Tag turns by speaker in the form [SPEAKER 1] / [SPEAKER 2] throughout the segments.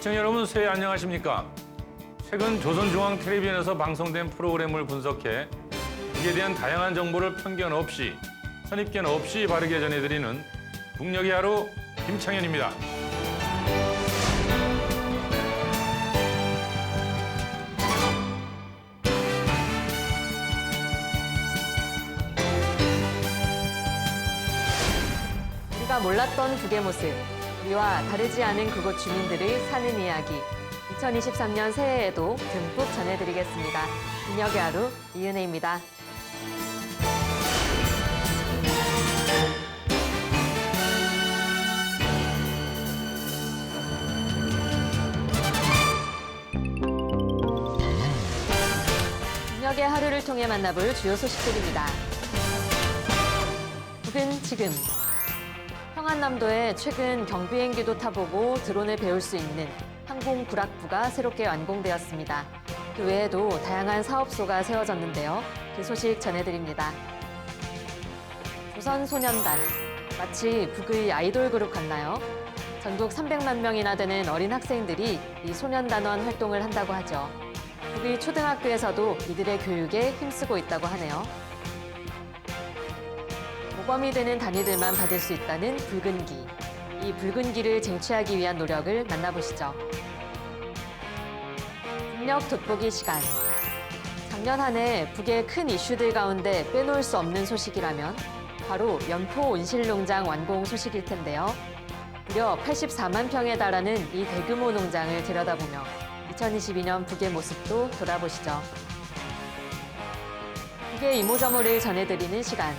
[SPEAKER 1] 시청자 여러분, 새해 안녕하십니까? 최근 조선중앙텔레비전에서 방송된 프로그램을 분석해 북에 대한 다양한 정보를 편견 없이, 선입견 없이 바르게 전해드리는 북녘의 하루 김창현입니다.
[SPEAKER 2] 우리가 몰랐던 북의 모습, 우리와 다르지 않은 그곳 주민들의 사는 이야기, 2023년 새해에도 듬뿍 전해드리겠습니다. 북녘의 하루 이은혜입니다. 북녘의 하루를 통해 만나볼 주요 소식들입니다. 북은 지금 평안남도에 최근 경비행기도 타보고 드론을 배울 수 있는 항공구락부가 새롭게 완공되었습니다. 그 외에도 다양한 사업소가 세워졌는데요. 그 소식 전해드립니다. 조선소년단, 마치 북의 아이돌 그룹 같나요? 전국 300만 명이나 되는 어린 학생들이 이 소년단원 활동을 한다고 하죠. 북의 초등학교에서도 이들의 교육에 힘쓰고 있다고 하네요. 모범이 되는 단위들만 받을 수 있다는 붉은 기. 이 붉은 기를 쟁취하기 위한 노력을 만나보시죠. 북녘 돋보기 시간. 작년 한 해 북의 큰 이슈들 가운데 빼놓을 수 없는 소식이라면 바로 면포 온실농장 완공 소식일 텐데요. 무려 84만 평에 달하는 이 대규모 농장을 들여다보며 2022년 북의 모습도 돌아보시죠. 북의 이모저모를 전해드리는 시간.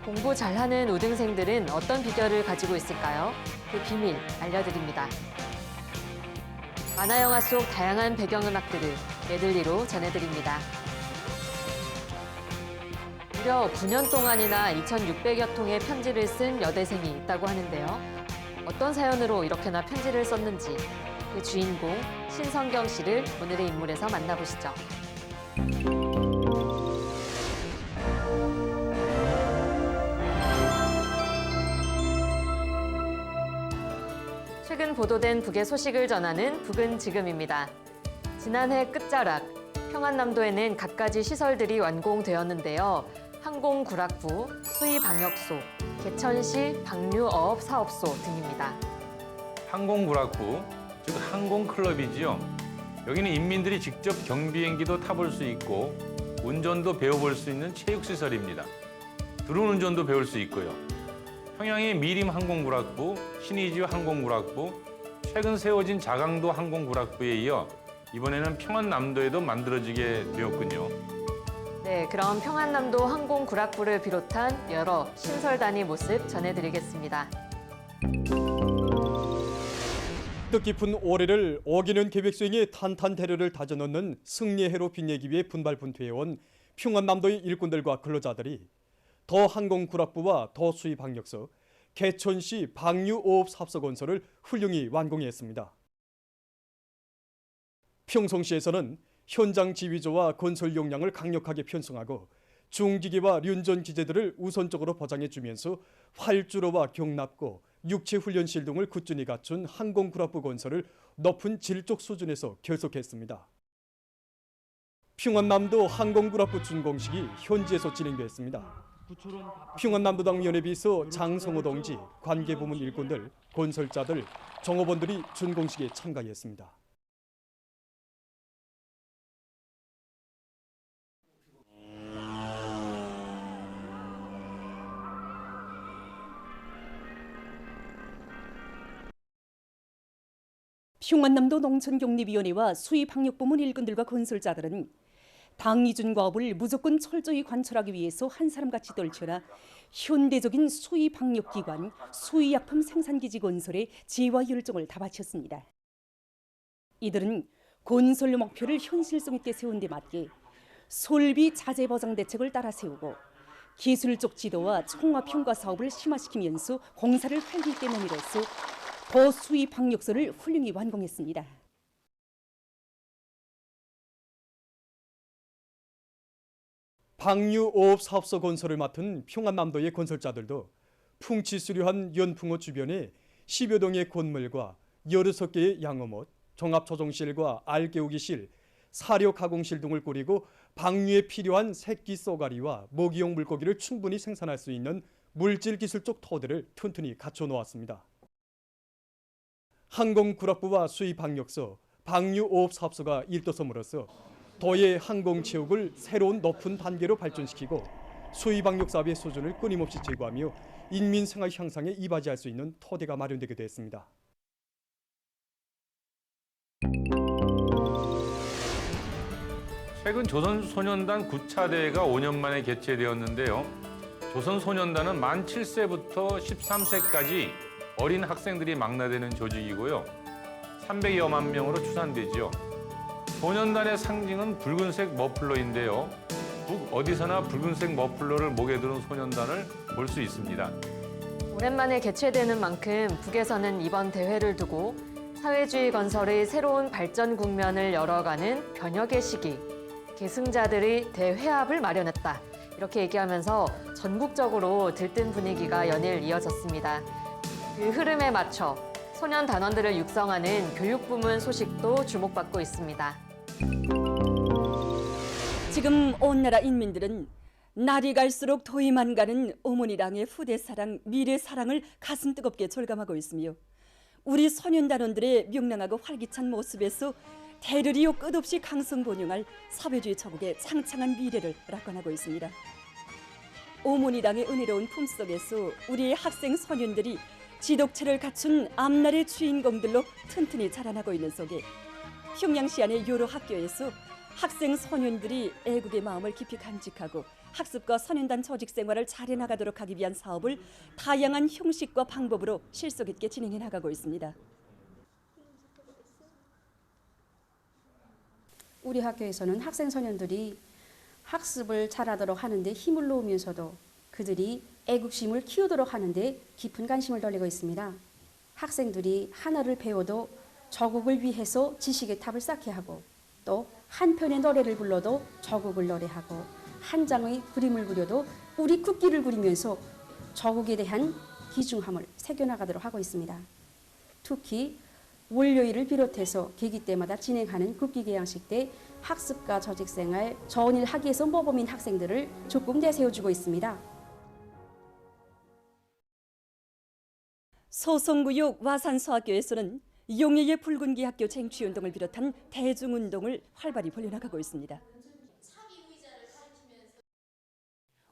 [SPEAKER 2] 공부 잘하는 우등생들은 어떤 비결을 가지고 있을까요? 그 비밀 알려드립니다. 만화영화 속 다양한 배경음악들을 메들리로 전해드립니다. 무려 9년 동안이나 2,600여 통의 편지를 쓴 여대생이 있다고 하는데요. 어떤 사연으로 이렇게나 편지를 썼는지 그 주인공 신성경 씨를 오늘의 인물에서 만나보시죠. 최근 보도된 북의 소식을 전하는 북은 지금입니다. 지난해 끝자락, 평안남도에는 갖가지 시설들이 완공되었는데요. 항공구락부, 수의방역소, 개천시 방류어업 사업소 등입니다.
[SPEAKER 1] 항공구락부, 즉 항공클럽이지요. 여기는 인민들이 직접 경비행기도 타볼 수 있고 운전도 배워볼 수 있는 체육시설입니다. 드론 운전도 배울 수 있고요. 평양의 미림 항공구락부, 신의주 항공구락부, 최근 세워진 자강도 항공구락부에 이어 이번에는 평안남도에도 만들어지게 되었군요.
[SPEAKER 2] 네, 그럼 평안남도 항공구락부를 비롯한 여러 신설단위 모습 전해드리겠습니다.
[SPEAKER 3] 뜻깊은 올해를 어기는 계획 수행에 탄탄대로를 다져넣는 승리의 해로 빛내기 위해 분발분투해온 평안남도의 일꾼들과 근로자들이 더 항공구락부와 더 수의방역소, 개천시 방류어업 사업소 건설을 훌륭히 완공했습니다. 평성시에서는 현장 지휘조와 건설 역량을 강력하게 편성하고 중기계와 륜전 기재들을 우선적으로 보장해주면서 활주로와 경납고, 육체훈련실 등을 꾸준히 갖춘 항공구락부 건설을 높은 질적 수준에서 계속했습니다. 평안남도 항공구락부 준공식이 현지에서 진행됐습니다. 평안남도당 연회비서 장성호 동지, 관계부문 일꾼들, 건설자들, 종업원들이 준공식에 참가했습니다.
[SPEAKER 4] 평안남도 농촌격립위원회와 수의방역부문 일꾼들과 건설자들은 당 이준과업을 무조건 철저히 관철하기 위해서 한 사람같이 떨쳐라 현대적인 수의방역기관, 수의약품 생산기지 건설에 지혜와 열정을 다 바쳤습니다. 이들은 건설 목표를 현실성 있게 세운 데 맞게 설비 자재 보장 대책을 따라 세우고 기술적 지도와 총합평가 사업을 심화시키면서 공사를 활기 있게 내밀어서 더 수의방역소를 훌륭히 완공했습니다.
[SPEAKER 3] 방류어업 사업소 건설을 맡은 평안남도의 건설자들도 풍치수려한 연풍호 주변에 10여 동의 건물과 16개의 양어못, 종합조종실과 알깨우기실, 사료 가공실 등을 꾸리고 방류에 필요한 새끼 쏘가리와 먹이용 물고기를 충분히 생산할 수 있는 물질 기술적 토대를 튼튼히 갖춰 놓았습니다. 항공구락부와 수의방역소, 방류오업사업소가 일도섬으로써 도의 항공체육을 새로운 높은 단계로 발전시키고 수의방역사업의 수준을 끊임없이 제고하며 인민생활 향상에 이바지할 수 있는 토대가 마련되게 됐습니다.
[SPEAKER 1] 최근 조선소년단 9차 대회가 5년 만에 개최되었는데요. 조선소년단은 만 7세부터 13세까지 어린 학생들이 망라되는 조직이고요. 300여만 명으로 추산되지요. 소년단의 상징은 붉은색 머플러인데요. 북 어디서나 붉은색 머플러를 목에 두른 소년단을 볼 수 있습니다.
[SPEAKER 2] 오랜만에 개최되는 만큼 북에서는 이번 대회를 두고 사회주의 건설의 새로운 발전 국면을 열어가는 변혁의 시기, 계승자들의 대회합을 마련했다. 이렇게 얘기하면서 전국적으로 들뜬 분위기가 연일 이어졌습니다. 그 흐름에 맞춰 소년 단원들을 육성하는 교육부문 소식도 주목받고 있습니다.
[SPEAKER 4] 지금 온 나라 인민들은 날이 갈수록 도이만 가는 어머니랑의 후대 사랑, 미래 사랑을 가슴 뜨겁게 절감하고 있으며 우리 소년단원들의 명랑하고 활기찬 모습에서 대르리오 끝없이 강성번영할 사회주의 처국의 창창한 미래를 낙관하고 있습니다. 어머니랑의 은혜로운 품속에서 우리 학생 소년들이 지독체를 갖춘 앞날의 주인공들로 튼튼히 자라나고 있는 속에 평양시 안의 여러 학교에서 학생 소년들이 애국의 마음을 깊이 간직하고 학습과 소년단 조직 생활을 잘해 나가도록 하기 위한 사업을 다양한 형식과 방법으로 실속 있게 진행해 나가고 있습니다.
[SPEAKER 5] 우리 학교에서는 학생 소년들이 학습을 잘하도록 하는데 힘을 놓으면서도 그들이 애국심을 키우도록 하는데 깊은 관심을 돌리고 있습니다. 학생들이 하나를 배워도 조국을 위해서 지식의 탑을 쌓게 하고 또 한 편의 노래를 불러도 조국을 노래하고 한 장의 그림을 그려도 우리 국기를 그리면서 조국에 대한 귀중함을 새겨나가도록 하고 있습니다. 특히 월요일을 비롯해서 계기 때마다 진행하는 국기개양식 때 학습과 조직생활, 좋은 일 하기 위해서 모범인 학생들을 적극 내세워주고 있습니다.
[SPEAKER 4] 소송구역 와산소학교에서는 용예의 붉은기 학교 쟁취운동을 비롯한 대중운동을 활발히 벌여나가고 있습니다.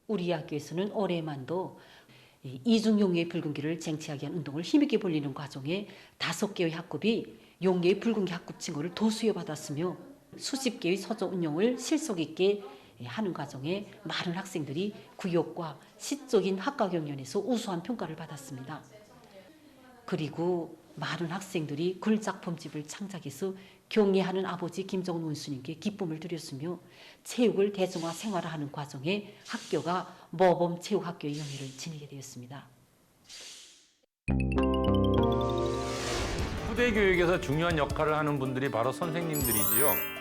[SPEAKER 6] 우리 학교에서는 올해만도 이중용예의 붉은기를 쟁취하기 위한 운동을 힘있게 벌리는 과정에 5개의 학급이 용예의 붉은기 학급 칭호를 도수여받았으며 수십 개의 서조 운영을 실속 있게 하는 과정에 많은 학생들이 구역과 시적인 학과 경연에서 우수한 평가를 받았습니다. 그리고 많은 학생들이 글작품집을 창작해서 경애하는 아버지 김정은 원수님께 기쁨을 드렸으며 체육을 대중화 생활화하는 과정에 학교가 모범 체육학교의 영예를 지니게 되었습니다.
[SPEAKER 1] 후대 교육에서 중요한 역할을 하는 분들이 바로 선생님들이지요.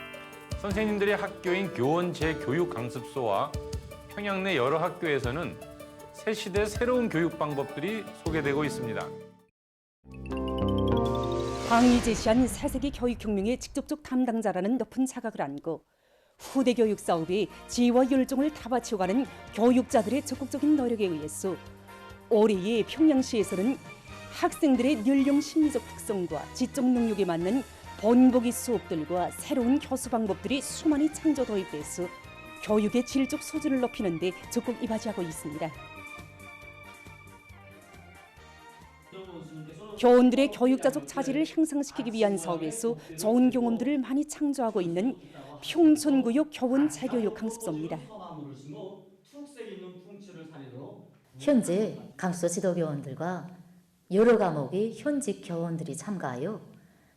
[SPEAKER 1] 선생님들의 학교인 교원 재교육강습소와 평양 내 여러 학교에서는 새 시대 새로운 교육 방법들이 소개되고 있습니다.
[SPEAKER 4] 당이 제시한 새세기 교육혁명의 직접적 담당자라는 높은 자각을 안고 후대 교육 사업에 지혜와 열정을 다 바쳐가는 교육자들의 적극적인 노력에 의해서 올해의 평양시에서는 학생들의 연령 심리적 특성과 지적 능력에 맞는 본보기 수업들과 새로운 교수 방법들이 수많이 창조 도입돼서 교육의 질적 수준을 높이는 데 적극 이바지하고 있습니다. 교원들의 교육자적 자질을 향상시키기 위한 사업에서 좋은 경험들을 많이 창조하고 있는 평촌구역 교원 재교육 강습소입니다.
[SPEAKER 7] 현재 강서 지도교원들과 여러 과목의 현직 교원들이 참가하여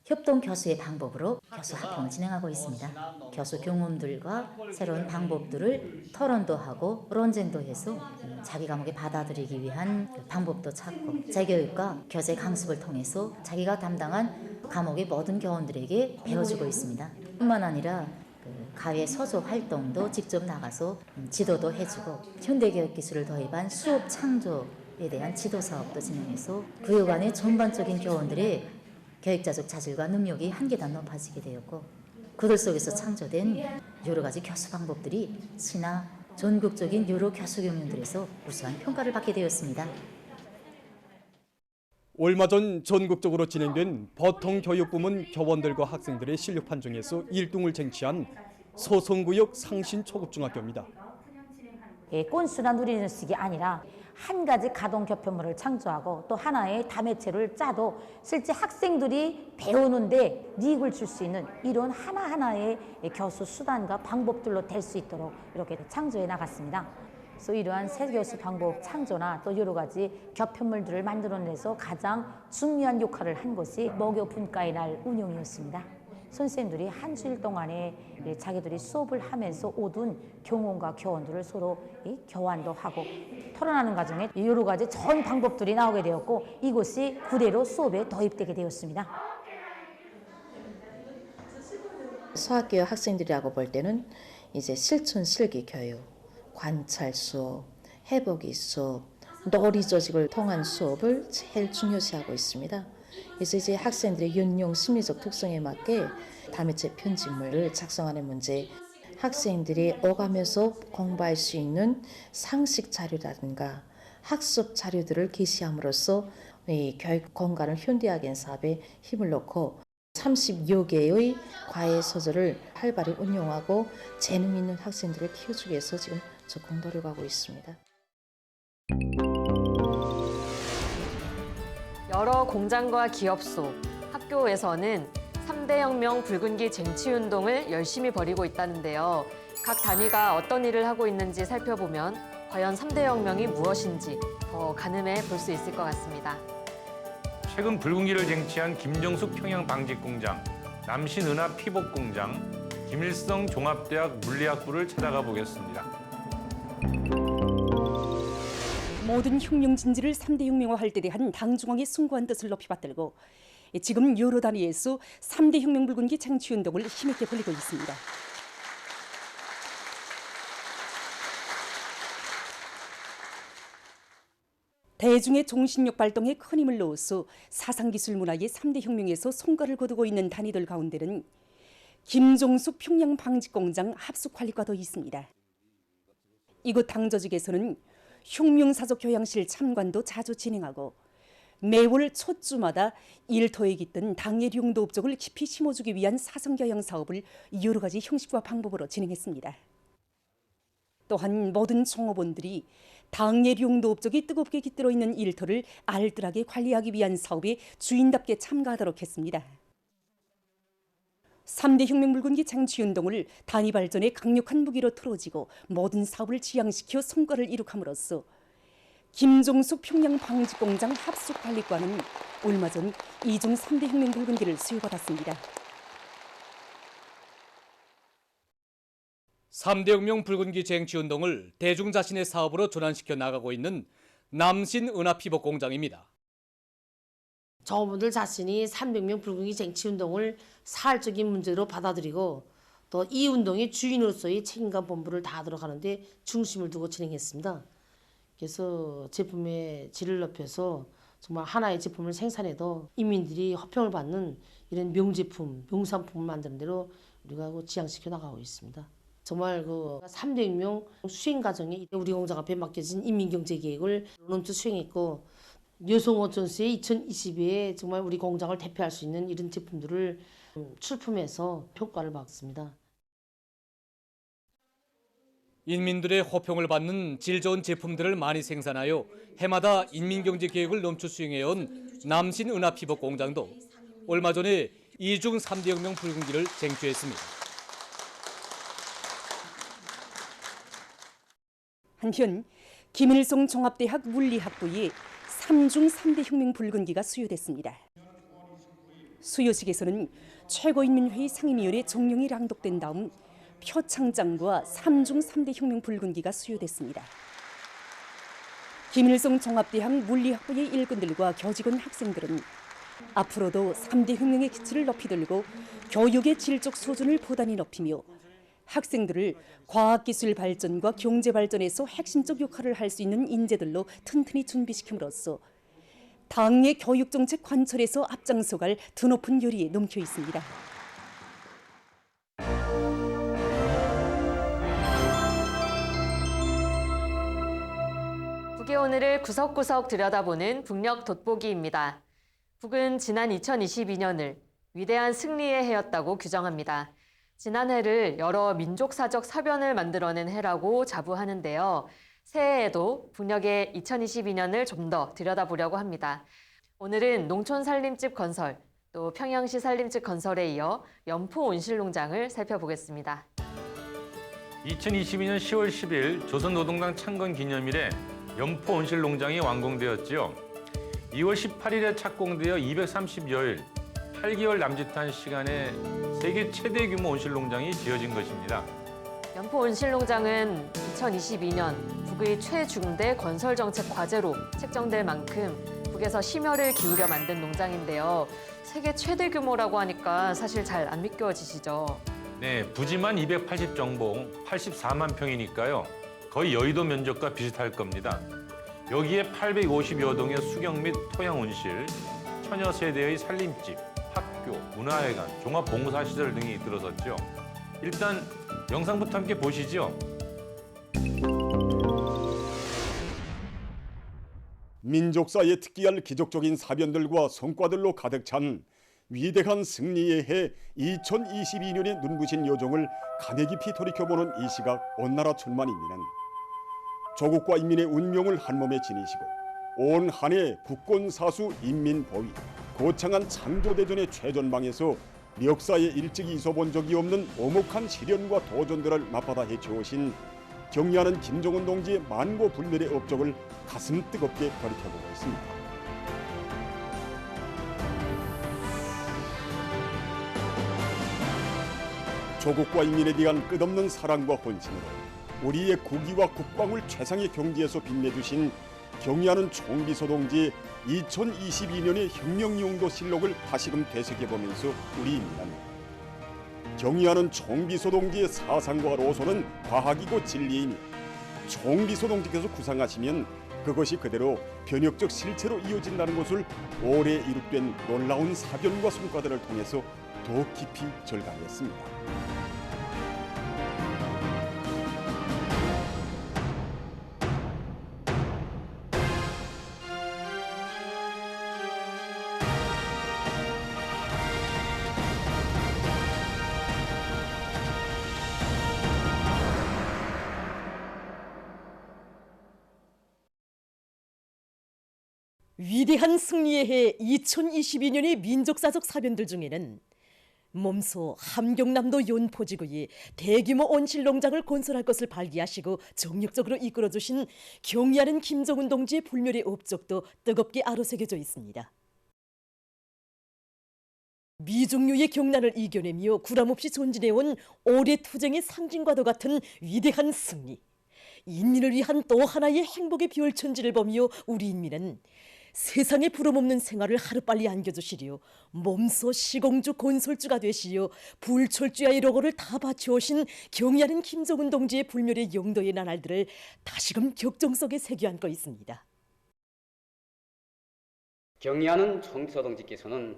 [SPEAKER 7] 협동 교수의 방법으로 교수 학평을 진행하고 있습니다. 교수 경험들과 새로운 방법들을 토론도 하고 논쟁도 해서 자기 과목에 받아들이기 위한 방법도 찾고 재교육과 교재 강습을 통해서 자기가 담당한 과목의 모든 교원들에게 배워주고 있습니다. 뿐만 아니라 가외 서조 활동도 직접 나가서 지도도 해주고 현대교육 기술을 도입한 수업 창조에 대한 지도 사업도 진행해서 교육 안의 전반적인 교원들의 교육자적 자질과 능력이 한 계단 높아지게 되었고 그들 속에서 창조된 여러 가지 교수 방법들이 시나 전국적인 여러 교수 경연들에서 우수한 평가를 받게 되었습니다.
[SPEAKER 3] 얼마 전 전국적으로 진행된 보통교육부문 교원들과 학생들의 실력 판정에서 1등을 쟁취한 소성구역 상신초급중학교입니다.
[SPEAKER 8] 꼰수나 누리식이 아니라 한 가지 가동 교편물을 창조하고 또 하나의 다매체를 짜도 실제 학생들이 배우는데 이익을 줄 수 있는 이런 하나하나의 교수 수단과 방법들로 될 수 있도록 이렇게 창조해 나갔습니다. 그래서 이러한 새 교수 방법 창조나 또 여러 가지 교편물들을 만들어내서 가장 중요한 역할을 한 것이 목요 분과의 날 운영이었습니다. 선생님들이 한 주일 동안에 자기들이 수업을 하면서 얻은 경험과 교훈들을 서로 교환도 하고 토론하는 과정에 여러 가지 좋은 방법들이 나오게 되었고 이것이 그대로 수업에 도입되게 되었습니다.
[SPEAKER 9] 수학교육 학생들이라고 볼 때는 이제 실천 실기 교육, 관찰 수업, 해보기 수업, 놀이 조직을 통한 수업을 제일 중요시하고 있습니다. 그래서 이제 학생들의 연령 심리적 특성에 맞게 다매체 편집물을 작성하는 문제, 학생들이 오가면서 공부할 수 있는 상식 자료라든가 학습 자료들을 게시함으로써 이 교육 공간을 현대화하는 사업에 힘을 넣고 30여 개의 과외 소설을 활발히 운용하고 재능 있는 학생들을 키워주기 위해서 지금 적극 노력하고 있습니다.
[SPEAKER 2] 여러 공장과 기업 속 학교에서는 3대 혁명 붉은기 쟁취운동을 열심히 벌이고 있다는데요. 각 단위가 어떤 일을 하고 있는지 살펴보면 과연 3대 혁명이 무엇인지 더 가늠해 볼 수 있을 것 같습니다.
[SPEAKER 1] 최근 붉은기를 쟁취한 김정숙 평양방직공장, 남신은하 피복공장, 김일성 종합대학 물리학부를 찾아가 보겠습니다.
[SPEAKER 4] 모든 혁명 진지를 3대 혁명화할 때 대한 당중앙의 숭고한 뜻을 높이 받들고 지금 여러 단위에서 3대 혁명 붉은기 쟁취운동을 힘있게 벌이고 있습니다. 대중의 종신력 발동에 큰 힘을 넣어서 사상기술 문화의 3대 혁명에서 성과를 거두고 있는 단위들 가운데는 김종숙 평양방직공장 합숙관리과도 있습니다. 이곳 당조직에서는 혁명사적 교양실 참관도 자주 진행하고 매월 첫 주마다 일터에 깃든 당의 용도 업적을 깊이 심어주기 위한 사성교양 사업을 여러 가지 형식과 방법으로 진행했습니다. 또한 모든 종업원들이 당의 용도 업적이 뜨겁게 깃들어 있는 일터를 알뜰하게 관리하기 위한 사업에 주인답게 참가하도록 했습니다. 3대 혁명 붉은기 쟁취운동을 단위 발전의 강력한 무기로 틀어지고 모든 사업을 지향시켜 성과를 이룩함으로써 김종숙 평양방직공장 합숙관리과는 얼마 전 이중 3대 혁명 붉은기를 수여받았습니다.
[SPEAKER 3] 3대 혁명 붉은기 쟁취운동을 대중 자신의 사업으로 전환시켜 나가고 있는 남신은하피복공장입니다.
[SPEAKER 10] 저분들 자신이 300명 붉은기 쟁취운동을 사활적인 문제로 받아들이고 또 이 운동의 주인으로서의 책임감 본부를 다하도록 하는데 중심을 두고 진행했습니다. 그래서 제품의 질을 높여서 정말 하나의 제품을 생산해도 인민들이 호평을 받는 이런 명제품, 명산품을 만드는 대로 우리가 지향시켜 나가고 있습니다. 정말 그 3대 혁명 수행 과정에 우리 공장 앞에 맡겨진 인민경제계획을 논투 수행했고 여성 어촌스의 2022에 정말 우리 공장을 대표할 수 있는 이런 제품들을 출품해서 평가를 받습니다.
[SPEAKER 3] 인민들의 호평을 받는 질 좋은 제품들을 많이 생산하여 해마다 인민경제계획을 넘쳐 수행해온 남신은하피복공장도 얼마 전에 이중 3대 혁명 붉은기를 쟁취했습니다.
[SPEAKER 4] 한편 김일성 종합대학 물리학부에 3중 3대 혁명 붉은기가 수여됐습니다. 수여식에서는 최고인민회의 상임위원회 정령이 랑독된 다음 표창장과 3중 3대 혁명 붉은기가 수여됐습니다. 김일성 종합대학 물리학부의 일꾼들과 교직원 학생들은 앞으로도 3대 혁명의 기치를 높이 들고 교육의 질적 수준을 보단히 높이며 학생들을 과학기술 발전과 경제 발전에서 핵심적 역할을 할 수 있는 인재들로 튼튼히 준비시킴으로써 당의 교육정책 관철에서 앞장서갈 드높은 열의에 넘쳐 있습니다.
[SPEAKER 2] 북의 오늘을 구석구석 들여다보는 북녘 돋보기입니다. 북은 지난 2022년을 위대한 승리의 해였다고 규정합니다. 지난 해를 여러 민족사적 사변을 만들어낸 해라고 자부하는데요. 새해에도 북녘의 2022년을 좀 더 들여다보려고 합니다. 오늘은 농촌살림집 건설, 또 평양시 살림집 건설에 이어 연포 온실농장을 살펴보겠습니다.
[SPEAKER 1] 2022년 10월 10일 조선노동당 창건 기념일에 연포 온실농장이 완공되었지요. 2월 18일에 착공되어 230여일, 8개월 남짓한 시간에 세계 최대 규모 온실농장이 지어진 것입니다.
[SPEAKER 2] 연포 온실농장은 2022년 북의 최중대 건설정책 과제로 책정될 만큼 북에서 심혈을 기울여 만든 농장인데요. 세계 최대 규모라고 하니까 사실 잘 안 믿겨지시죠?
[SPEAKER 1] 네, 부지만 280정봉, 84만 평이니까요. 거의 여의도 면적과 비슷할 겁니다. 여기에 850여 동의 수경 및 토양 온실, 천여 세대의 살림집, 학교, 문화회관, 종합봉사시설 등이 들어섰죠. 일단 영상부터 함께 보시죠.
[SPEAKER 11] 민족사에 특기할 기적적인 사변들과 성과들로 가득 찬 위대한 승리의 해 2022년의 눈부신 여정을 가네 깊이 돌이켜보는 이 시각 온나라 천만인민은 조국과 인민의 운명을 한몸에 지니시고 온 한 해 국권사수 인민보위 거창한 창조대전의 최전방에서 역사에 일찍이 있어본 적이 없는 오목한 시련과 도전들을 맞받아 헤쳐오신 경의하는 김정은 동지의 만고불멸의 업적을 가슴 뜨겁게 돌이켜보고 있습니다. 조국과 인민에 대한 끝없는 사랑과 헌신으로 우리의 국위와 국방을 최상의 경지에서 빛내주신 경의하는 총비서 동지의 2022년의 혁명용도 실록을 다시금 되새겨보면서 우리 인민은 경의하는 총비서 동지의 사상과 로소는 과학이고 진리이니 총비서 동지께서 구상하시면 그것이 그대로 변혁적 실체로 이어진다는 것을 오래 이룩된 놀라운 사변과 성과들을 통해서 더 깊이 절감했습니다.
[SPEAKER 12] 위대한 승리의 해 2022년의 민족사적 사변들 중에는 몸소 함경남도 연포지구에 대규모 온실농장을 건설할 것을 발기하시고 정력적으로 이끌어주신 경의하는 김정은 동지의 불멸의 업적도 뜨겁게 아로새겨져 있습니다. 미중류의 경난을 이겨내며 구람없이 전진해온 오래 투쟁의 상징과도 같은 위대한 승리. 인민을 위한 또 하나의 행복의 별천지를 보며 우리 인민은 세상에 부름없는 생활을 하루빨리 안겨주시려 몸소 시공주 건설주가 되시려 불철주야의 로고를 다 바쳐오신 경의하는 김정은 동지의 불멸의 영도의 나날들을 다시금 격정 속에 새겨안고 있습니다.
[SPEAKER 13] 경의하는 총비서 동지께서는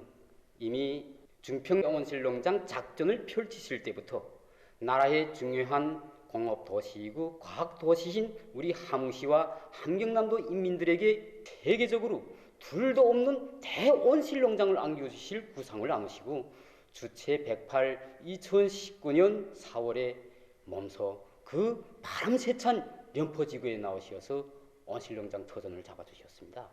[SPEAKER 13] 이미 중평온실농장 작전을 펼치실 때부터 나라의 중요한 공업도시이고 과학도시인 우리 함흥시와 함경남도 인민들에게 세계적으로 둘도 없는 대온실농장을 안겨주실 구상을 나누시고 주체 108 2019년 4월에 몸소 그 바람세찬 연포지구에 나오셔서 온실농장 터전을 잡아주셨습니다.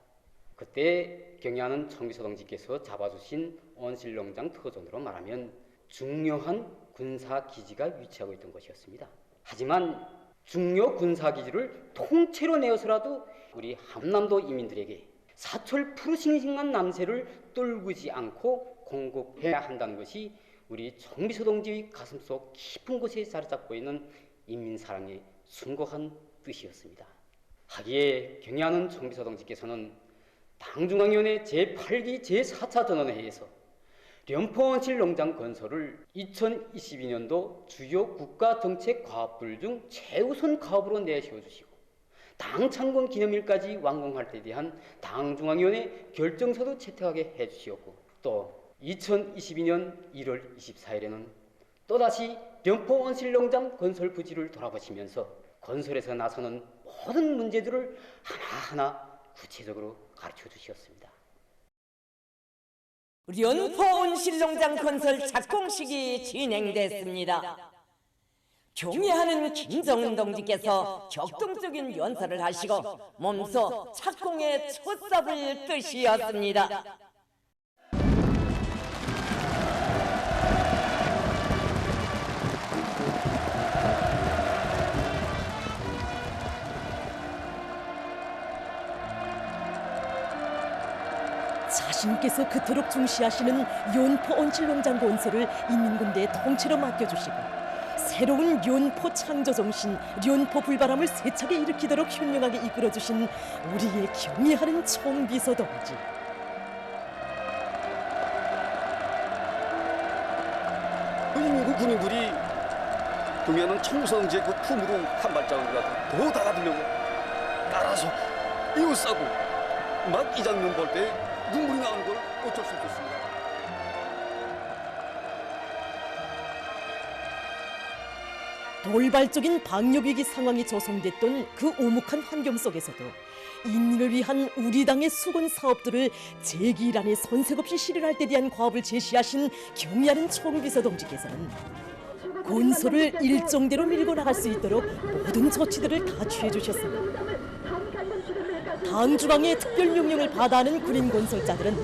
[SPEAKER 13] 그때 경의하는 총비서 동지께서 잡아주신 온실농장 터전으로 말하면 중요한 군사기지가 위치하고 있던 것이었습니다. 하지만 중요 군사기지를 통째로 내어서라도 우리 함남도 이민들에게 사철 푸르싱싱한 남새를 떨구지 않고 공급해야 한다는 것이 우리 총비서 동지의 가슴속 깊은 곳에 자리 잡고 있는 인민사랑의 숭고한 뜻이었습니다. 하기에 경의하는 총비서 동지께서는 당중앙위원회 제8기 제4차 전원회의에서 연포온실농장 건설을 2022년도 주요 국가정책 과업들 중 최우선 과업으로 내세워주시고 당 창건 기념일까지 완공할 데 대한 당중앙위원회 결정서도 채택하게 해주시었고, 또 2022년 1월 24일에는 또다시 연포 온실농장 건설 부지를 돌아보시면서 건설에서 나서는 모든 문제들을 하나하나 구체적으로 가르쳐 주셨습니다.
[SPEAKER 14] 연포 온실농장 건설 착공식이 진행됐습니다. 경애하는 김정은 동지께서 격동적인 연설을 하시고 몸소 착공의 초삽을 뜨시었습니다.
[SPEAKER 12] 자신께서 그토록 중시하시는 연포 온실농장 건설을 인민군대에 통째로 맡겨주시고 새로운 연포 창조 정신, 연포 불바람을 세차게 일으키도록 현명하게 이끌어주신 우리의 경애하는 총비서 동지.
[SPEAKER 15] 인민군 군인들이 경애하는 총비서 동지의 그 품으로 한 발자국이라도 더 달아들려고 따라서 이웃싸고 막 이 장면 볼 때 눈물이 나는 걸 어쩔 수 없었습니다.
[SPEAKER 12] 돌발적인 방역위기 상황이 조성됐던 그 오목한 환경 속에서도 인민을 위한 우리 당의 수건 사업들을 재기일 안에 손색 없이 실현할 때 대한 과업을 제시하신 경애하는 총비서 동지께서는 건설을 일정대로 밀고 나갈 수 있도록 모든 조치들을 다 취해 주셨습니다. 당 중앙의 특별 명령을 받아하는 군인 건설자들은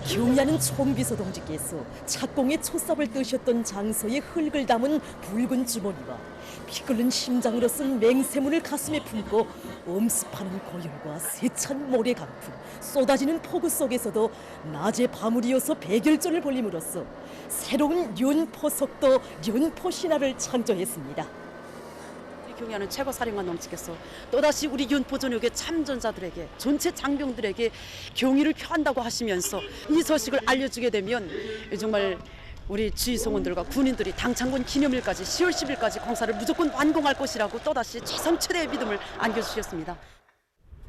[SPEAKER 12] 경애하는 총비서 동지께서 착공의 초삽을 뜨셨던 장소에 흙을 담은 붉은 주머니와 피 끓는 심장으로 쓴 맹세문을 가슴에 품고 엄습하는 고열과 세찬 모래 강풍, 쏟아지는 폭우 속에서도 낮에 밤을 이어서 백열전을 벌림으로써 새로운 연포 속도, 연포 신화를 창조했습니다.
[SPEAKER 16] 경애하는 최고사령관 동지께서 또다시 우리 연포 전역의 참전자들에게, 전체 장병들에게 경의를 표한다고 하시면서 이 소식을 알려주게 되면 정말 우리 지휘성원들과 군인들이 당창군 기념일까지 10월 10일까지 공사를 무조건 완공할 것이라고 또다시 최선 최대의 믿음을 안겨주셨습니다.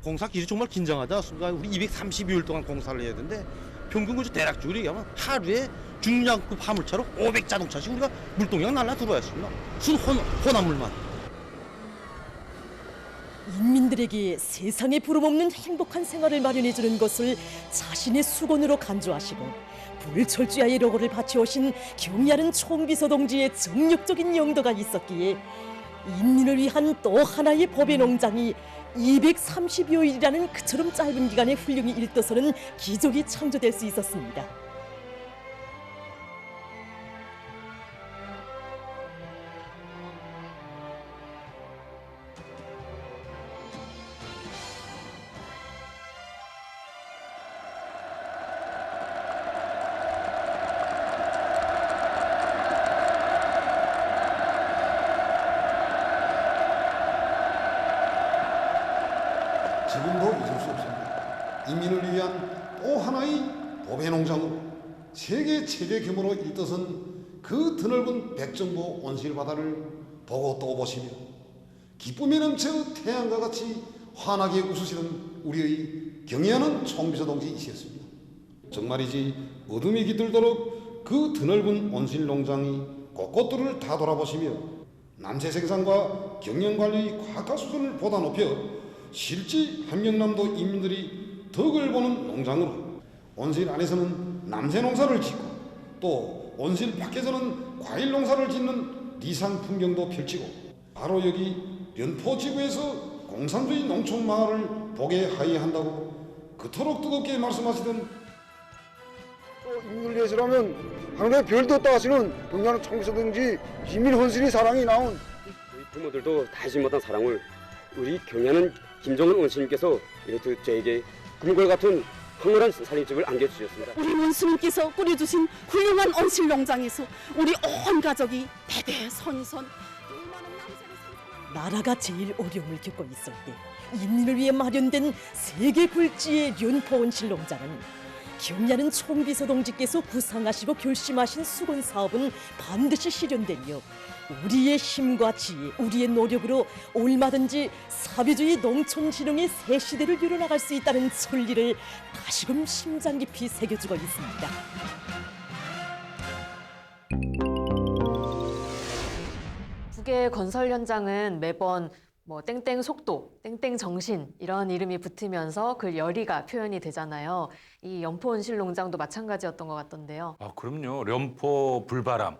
[SPEAKER 17] 공사 기일이 정말 긴장하지 않습니까? 우리 232일 동안 공사를 해야 되는데 평균 그저 대략적으로 얘기하면 하루에 중량급 화물차로 500자동차씩 우리가 물동량 날라 들어야 했습니다. 순 혼합물만.
[SPEAKER 12] 인민들에게 세상에 부름없는 행복한 생활을 마련해주는 것을 자신의 수건으로 간주하시고 불철주야의 로고를 바치오신 경애하는 총비서 동지의 정력적인 영도가 있었기에 인민을 위한 또 하나의 법의 농장이 230여일이라는 그처럼 짧은 기간에 훌륭히 일떠서는 기적이 창조될 수 있었습니다.
[SPEAKER 18] 지금도 잊을 수 없습니다. 인민을 위한 또 하나의 법의 농장으로 세계 최대 규모로 일떠선 그 드넓은 백정보 온실 바다를 보고 또 보시며 기쁨이 넘쳐 태양과 같이 환하게 웃으시는 우리의 경애하는 총비서 동지이셨습니다. 정말이지 어둠이 깃들도록 그 드넓은 온실 농장이 곳곳들을 다 돌아보시며 남새 생산과 경영관리 과학화 수준을 보다 높여 실제 함경남도 인민들이 덕을 보는 농장으로 온실 안에서는 남새 농사를 짓고 또 온실 밖에서는 과일 농사를 짓는 리상 풍경도 펼치고 바로 여기 연포지구에서 공산주의 농촌 마을을 보게 하여야 한다고 그토록 뜨겁게 말씀하시던
[SPEAKER 19] 인민을 위해서라면 하늘에 별도 없다 하시는 경애하는 총비서 동지 인민헌신의 사랑이 나온
[SPEAKER 13] 우리 부모들도 다시 못한 사랑을 우리 경애하는 김정은 원수님께서 이렇게 저에게 금골 같은 황홀한 살림집을 안겨주셨습니다.
[SPEAKER 16] 우리 원수님께서 꾸려주신 훌륭한 온실 농장에서 우리 온 가족이 대대손손
[SPEAKER 12] 나라가 제일 어려움을 겪고 있을 때 인민을 위해 마련된 세계 굴지의 연포 온실 농장은 경야는 총비서동지께서 구상하시고 결심하신 수건 사업은 반드시 실현되며 우리의 힘과 지혜, 우리의 노력으로 얼마든지 사회주의 농촌진흥의 새 시대를 이뤄나갈 수 있다는 천리를 다시금 심장 깊이 새겨주고 있습니다.
[SPEAKER 2] 북의 건설 현장은 매번 뭐 땡땡 속도, 땡땡 정신 이런 이름이 붙으면서 그 열의가 표현이 되잖아요. 이 연포 온실 농장도 마찬가지였던 것 같던데요.
[SPEAKER 1] 아, 그럼요. 연포 불바람,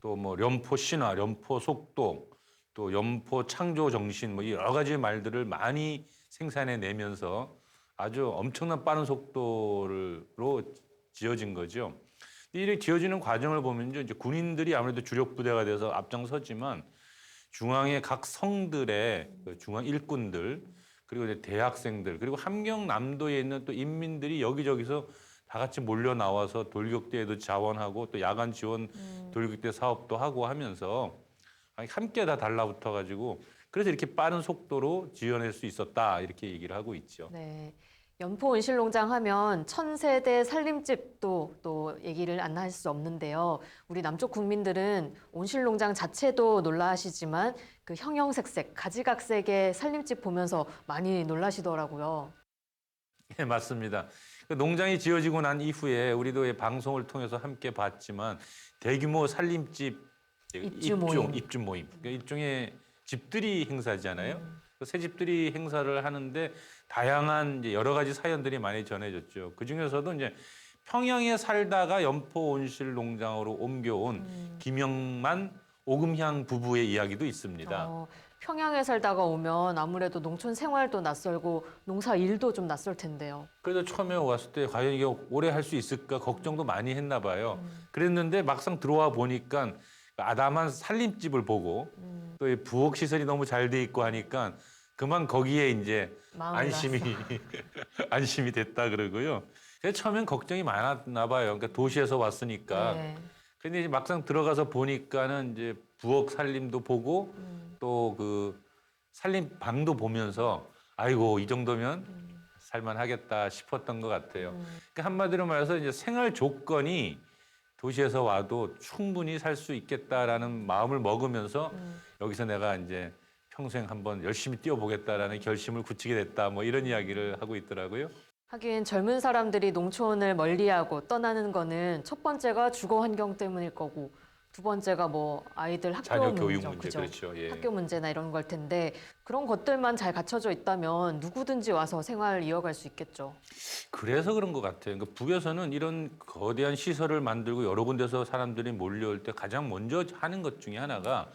[SPEAKER 1] 또 뭐 연포 신화, 연포 속도, 또 연포 창조 정신 뭐 여러 가지 말들을 많이 생산해 내면서 아주 엄청난 빠른 속도로 지어진 거죠. 이렇게 지어지는 과정을 보면요, 이제 군인들이 아무래도 주력 부대가 돼서 앞장서지만 중앙의 각 성들의 그 중앙 일꾼들 그리고 이제 대학생들 그리고 함경남도에 있는 또 인민들이 여기저기서 다 같이 몰려 나와서 돌격대에도 자원하고 또 야간 지원 돌격대 사업도 하고 하면서 함께 다 달라붙어 가지고 그래서 이렇게 빠른 속도로 지어낼 수 있었다 이렇게 얘기를 하고 있죠.
[SPEAKER 2] 네. 연포 온실농장 하면 1000세대 살림집도 또 얘기를 안 할 수 없는데요. 우리 남쪽 국민들은 온실농장 자체도 놀라시지만 그 형형색색, 가지각색의 살림집 보면서 많이 놀라시더라고요.
[SPEAKER 1] 네, 맞습니다. 그 농장이 지어지고 난 이후에 우리도 이 방송을 통해서 함께 봤지만 대규모 살림집
[SPEAKER 2] 입주 모임.
[SPEAKER 1] 입주 모임. 그러니까 일종의 집들이 행사잖아요. 그 새집들이 행사를 하는데 다양한 이제 여러 가지 사연들이 많이 전해졌죠. 그 중에서도 이제 평양에 살다가 연포 온실 농장으로 옮겨온 김영만 오금향 부부의 이야기도 있습니다.
[SPEAKER 2] 평양에 살다가 오면 아무래도 농촌 생활도 낯설고 농사 일도 좀 낯설 텐데요.
[SPEAKER 1] 그래서 처음에 왔을 때 과연 이게 오래 할 수 있을까 걱정도 많이 했나 봐요. 그랬는데 막상 들어와 보니까 아담한 살림집을 보고 또 이 부엌 시설이 너무 잘 돼 있고 하니까 그만 거기에 이제 안심이 됐다 그러고요. 그래서 처음엔 걱정이 많았나 봐요. 그러니까 도시에서 왔으니까.
[SPEAKER 2] 네.
[SPEAKER 1] 근데 이제 막상 들어가서 보니까는 이제 부엌 살림도 보고 또 그 살림 방도 보면서 아이고 이 정도면 살만하겠다 싶었던 것 같아요. 그러니까 한마디로 말해서 이제 생활 조건이 도시에서 와도 충분히 살 수 있겠다라는 마음을 먹으면서 여기서 내가 이제 평생 한번 열심히 뛰어보겠다라는 결심을 굳히게 됐다. 뭐 이런 이야기를 하고 있더라고요.
[SPEAKER 2] 하긴 젊은 사람들이 농촌을 멀리하고 떠나는 거는 첫 번째가 주거 환경 때문일 거고 두 번째가 뭐 아이들 학교
[SPEAKER 1] 자녀 교육
[SPEAKER 2] 문제,
[SPEAKER 1] 문제,
[SPEAKER 2] 그죠?
[SPEAKER 1] 그렇죠. 예.
[SPEAKER 2] 학교 문제나 이런 걸 텐데 그런 것들만 잘 갖춰져 있다면 누구든지 와서 생활 이어갈 수 있겠죠.
[SPEAKER 1] 그래서 그런 것 같아요. 그러니까 북에서는 이런 거대한 시설을 만들고 여러 군데서 사람들이 몰려올 때 가장 먼저 하는 것 중에 하나가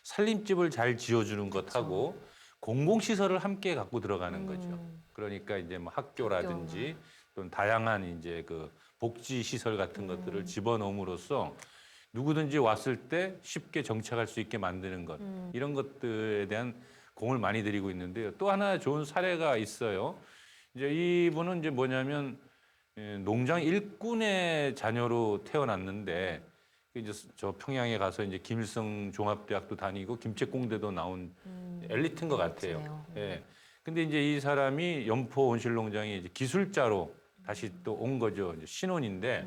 [SPEAKER 1] 살림집을 잘 지어주는 것하고 공공시설을 함께 갖고 들어가는 거죠. 그러니까 이제 뭐 학교라든지 또는 다양한 이제 그 복지 시설 같은 것들을 집어넣음으로써 누구든지 왔을 때 쉽게 정착할 수 있게 만드는 것 이런 것들에 대한 공을 많이 들이고 있는데요. 또 하나 좋은 사례가 있어요. 이제 이분은 이제 뭐냐면 농장 일꾼의 자녀로 태어났는데 이제 저 평양에 가서 이제 김일성 종합대학도 다니고 김책공대도 나온 엘리트인 것 같아요. 예. 근데 이제 이 사람이 연포 온실농장에 이제 기술자로 다시 또 온 거죠. 이제 신혼인데.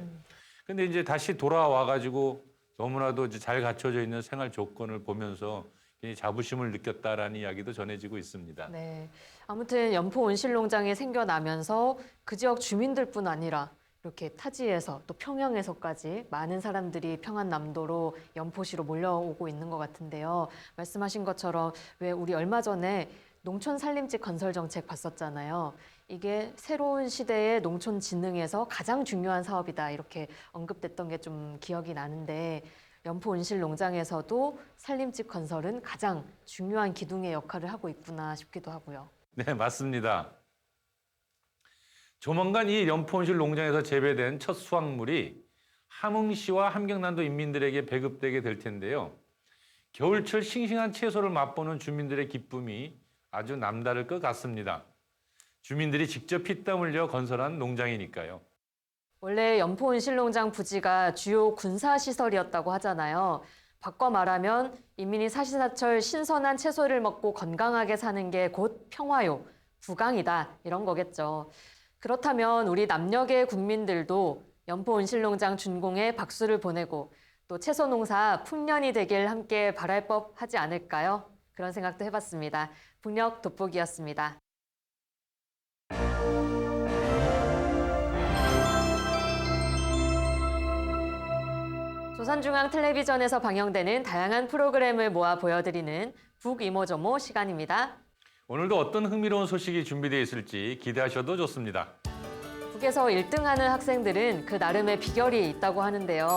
[SPEAKER 1] 근데 이제 다시 돌아와 가지고 너무나도 이제 잘 갖춰져 있는 생활 조건을 보면서 굉장히 자부심을 느꼈다라는 이야기도 전해지고 있습니다.
[SPEAKER 2] 네. 아무튼 연포 온실농장이 생겨나면서 그 지역 주민들뿐 아니라 이렇게 타지에서 또 평양에서까지 많은 사람들이 평안남도로 연포시로 몰려오고 있는 것 같은데요. 말씀하신 것처럼 왜 우리 얼마 전에 농촌 살림집 건설 정책 봤었잖아요. 이게 새로운 시대의 농촌 진흥에서 가장 중요한 사업이다 이렇게 언급됐던 게 좀 기억이 나는데 연포 온실 농장에서도 살림집 건설은 가장 중요한 기둥의 역할을 하고 있구나 싶기도 하고요.
[SPEAKER 1] 네, 맞습니다. 조만간 이 연포 온실 농장에서 재배된 첫 수확물이 함흥시와 함경남도 인민들에게 배급되게 될 텐데요. 겨울철 싱싱한 채소를 맛보는 주민들의 기쁨이 아주 남다를 것 같습니다. 주민들이 직접 피땀 흘려 건설한 농장이니까요.
[SPEAKER 2] 원래 연포 온실농장 부지가 주요 군사시설이었다고 하잖아요. 바꿔 말하면 인민이 사시사철 신선한 채소를 먹고 건강하게 사는 게 곧 평화요, 부강이다 이런 거겠죠. 그렇다면 우리 남녘의 국민들도 연포온실농장 준공에 박수를 보내고 또 채소 농사 풍년이 되길 함께 바랄 법하지 않을까요? 그런 생각도 해봤습니다. 북녘 돋보기였습니다. 조선중앙텔레비전에서 방영되는 다양한 프로그램을 모아 보여드리는 북이모저모 시간입니다.
[SPEAKER 1] 오늘도 어떤 흥미로운 소식이 준비되어 있을지 기대하셔도 좋습니다.
[SPEAKER 2] 북에서 1등하는 학생들은 그 나름의 비결이 있다고 하는데요.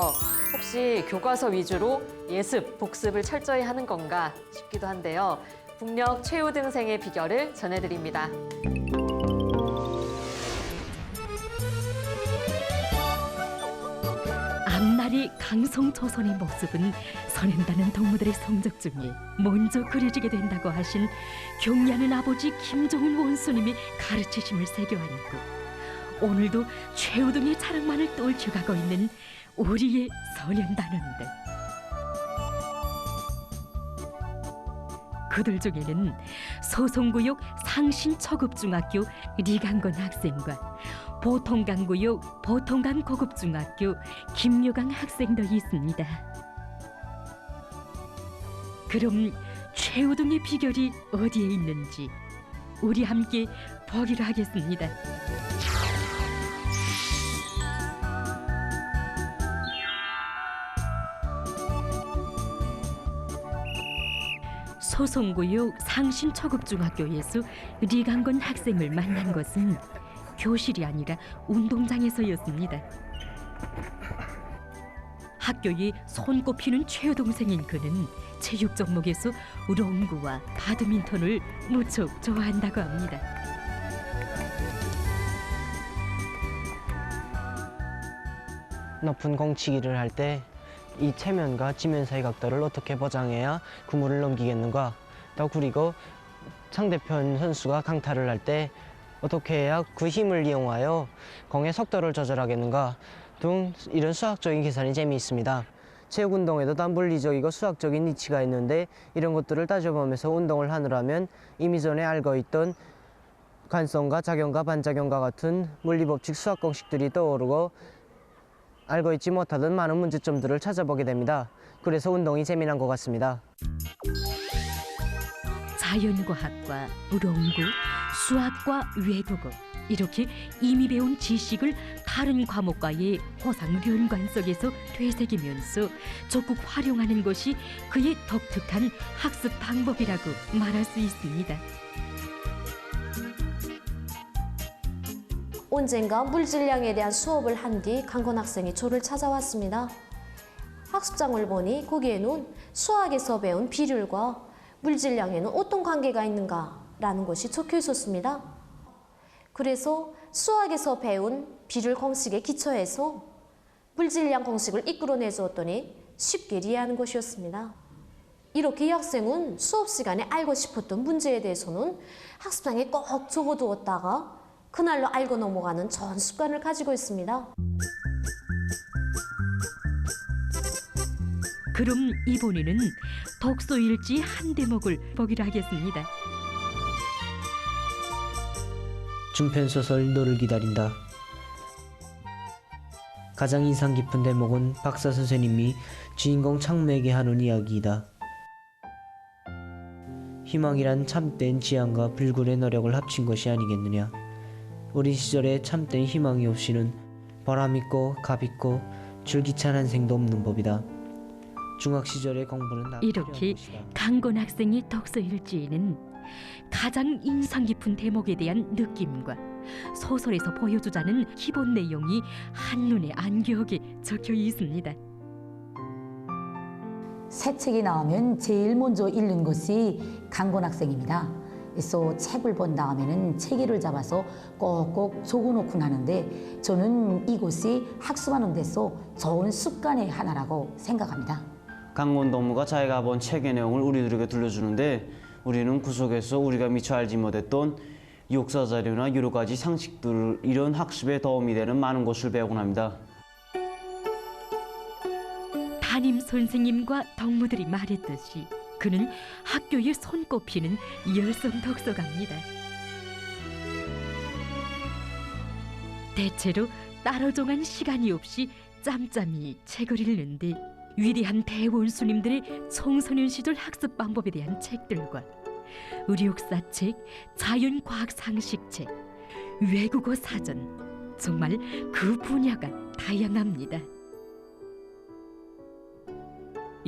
[SPEAKER 2] 혹시 교과서 위주로 예습, 복습을 철저히 하는 건가 싶기도 한데요. 북녘 최우등생의 비결을 전해드립니다.
[SPEAKER 20] 앞날이 강성조선의 모습은 선현다는 동무들의 성적 중에 먼저 그려지게 된다고 하신 경리하는 아버지 김정은 원수님이 가르치심을 새겨 안고 오늘도 최우등의 자랑만을 떨쳐가고 있는 우리의 선현단원들. 그들 중에는 소송구역 상신초급중학교 리강건 학생과 보통강구역 보통강고급중학교 김유강 학생도 있습니다. 그럼 최우등의 비결이 어디에 있는지 우리 함께 보기로 하겠습니다. 소송구역 상신초급중학교에서 리강건 학생을 만난 것은 교실이 아니라 운동장에서였습니다. 학교에 손꼽히는 최여동생인 그는 체육 종목에서 롱구와 바드민턴을 무척 좋아한다고 합니다.
[SPEAKER 21] 높은 공치기를 할 때 이 체면과 지면 사이 각도를 어떻게 보장해야 그물을 넘기겠는가, 또 그리고 상대편 선수가 강타를 할 때 어떻게 해야 그 힘을 이용하여 공의 속도를 조절하겠는가 등 이런 수학적인 계산이 재미있습니다. 체육 운동에도 다 물리적이고 수학적인 이치가 있는데 이런 것들을 따져보면서 운동을 하느라면 이미 전에 알고 있던 관성과 작용과 반작용과 같은 물리법칙 수학 공식들이 떠오르고 알고 있지 못하던 많은 문제점들을 찾아보게 됩니다. 그래서 운동이 재미난 것 같습니다.
[SPEAKER 20] 자연과학과 롱구, 수학과 외국어 이렇게 이미 배운 지식을 다른 과목과의 호상 연관 속에서 되새기면서 적극 활용하는 것이 그의 독특한 학습 방법이라고 말할 수 있습니다.
[SPEAKER 22] 언젠가 물질량에 대한 수업을 한 뒤 강건 학생이 저를 찾아왔습니다. 학습장을 보니 거기에는 수학에서 배운 비율과 물질량에는 어떤 관계가 있는가라는 것이 적혀 있었습니다. 그래서 수학에서 배운 비율 공식에 기초해서 물질량 공식을 이끌어내 주었더니 쉽게 이해하는 것이었습니다. 이렇게 이 학생은 수업 시간에 알고 싶었던 문제에 대해서는 학습장에 꼭 적어두었다가 그날로 알고 넘어가는 좋은 습관을 가지고 있습니다.
[SPEAKER 20] 그럼 이번에는 독서일지 한 대목을 보기로 하겠습니다.
[SPEAKER 21] 중편소설 너를 기다린다. 가장 인상 깊은 대목은 박사 선생님이 주인공 창무에게 하는 이야기이다. 희망이란 참된 지향과 불굴의 노력을 합친 것이 아니겠느냐. 어린 시절에 참된 희망이 없이는 보람 있고 값 있고 줄기찬 한 생도 없는 법이다. 중학 시절의 공부는
[SPEAKER 20] 이렇게 강건 학생의 독서 일지에는 가장 인상 깊은 대목에 대한 느낌과 소설에서 보여주자는 기본 내용이 한눈에 안겨오게 적혀 있습니다.
[SPEAKER 8] 새 책이 나오면 제일 먼저 읽는 것이 강건 학생입니다. 그래서 책을 본 다음에는 체계를 잡아서 꼭꼭 적어놓곤 하는데 저는 이것이 학습하는 데서 좋은 습관의 하나라고 생각합니다.
[SPEAKER 21] 강건 동무가 자기가 본 책의 내용을 우리들에게 들려주는데 우리는 그 속에서 우리가 미처 알지 못했던 역사 자료나 여러 가지 상식들, 이런 학습에 도움이 되는 많은 것을 배우곤 합니다.
[SPEAKER 20] 담임 선생님과 동무들이 말했듯이 그는 학교에 손꼽히는 열성 독서가입니다. 대체로 따로 정한 시간이 없이 짬짬이 책을 읽는데 위대한 대원수님들의 청소년 시절 학습 방법에 대한 책들과 의료역사책, 자연과학 상식책, 외국어 사전, 정말 그 분야가 다양합니다.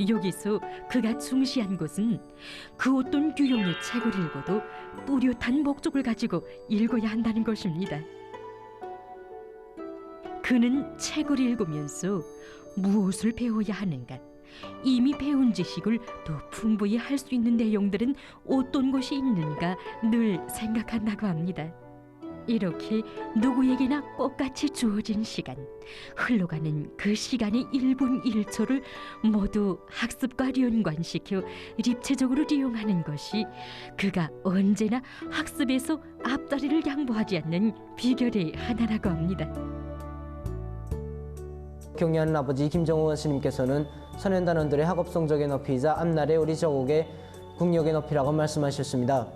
[SPEAKER 20] 여기서 그가 중시한 것은 그 어떤 유형의 책을 읽어도 뚜렷한 목적을 가지고 읽어야 한다는 것입니다. 그는 책을 읽으면서 무엇을 배워야 하는가, 이미 배운 지식을 더 풍부히 할 수 있는 내용들은 어떤 것이 있는가 늘 생각한다고 합니다. 이렇게 누구에게나 똑같이 주어진 시간, 흘러가는 그 시간의 1분 1초를 모두 학습과 연관시켜 입체적으로 이용하는 것이 그가 언제나 학습에서 앞자리를 양보하지 않는 비결의 하나라고 합니다.
[SPEAKER 21] 경의하는 아버지 김정우 원수님께서는 선현단원들의 학업 성적의 높이이자 앞날의 우리 저국의 국력의 높이라고 말씀하셨습니다.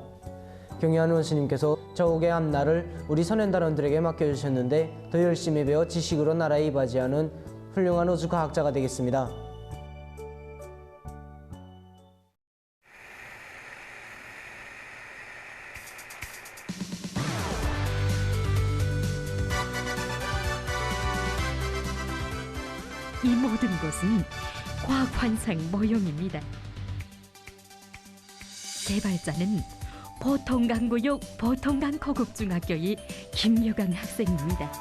[SPEAKER 21] 경의하는 원수님께서 저국의 앞날을 우리 선현단원들에게 맡겨주셨는데 더 열심히 배워 지식으로 나라에 이바지하는 훌륭한 우주과학자가 되겠습니다.
[SPEAKER 20] 이 모든 것은 과학 환상 모형입니다. 개발자는 보통강구역 보통강고급중학교의 김여강 학생입니다.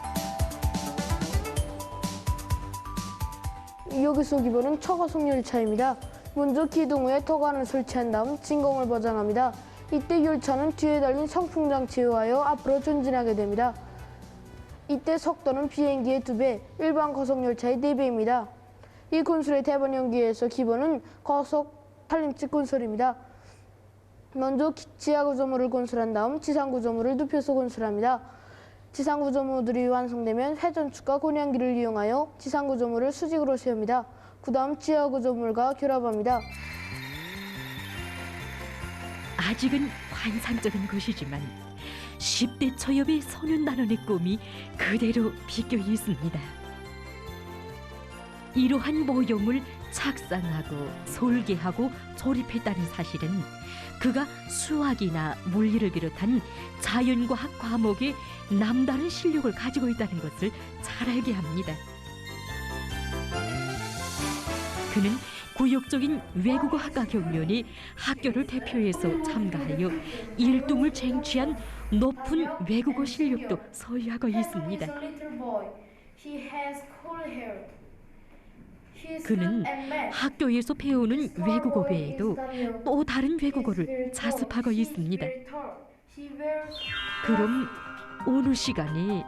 [SPEAKER 5] 여기서 기본은 초고속 열차입니다. 먼저 기동 후에 토관을 설치한 다음 진공을 보장합니다. 이때 열차는 뒤에 달린 선풍장치에 의하여 앞으로 전진하게 됩니다. 이때 속도는 비행기의 2배, 일반 고속열차의 4배입니다. 이 건설의 대본 연기에서 기본은 고속 산림집 건설입니다. 먼저 지하구조물을 건설한 다음 지상구조물을 눕혀서 건설합니다. 지상구조물들이 완성되면 회전축과 곤양기를 이용하여 지상구조물을 수직으로 세웁니다. 그 다음 지하구조물과 결합합니다.
[SPEAKER 20] 아직은 환상적인 것이지만 10대 초엽의 소년단원의 꿈이 그대로 비껴 있습니다. 이러한 모형을 착상하고 설계하고 조립했다는 사실은 그가 수학이나 물리를 비롯한 자연과학 과목에 남다른 실력을 가지고 있다는 것을 잘 알게 합니다. 그는 구역적인 외국어 학과 경연에 학교를 대표해서 참가하여 1등을 쟁취한 높은 외국어 실력도 소유하고 있습니다. 그는 학교에서 배우는 외국어 외에도 또 다른 외국어를 자습하고 있습니다. 그럼 어느 시간에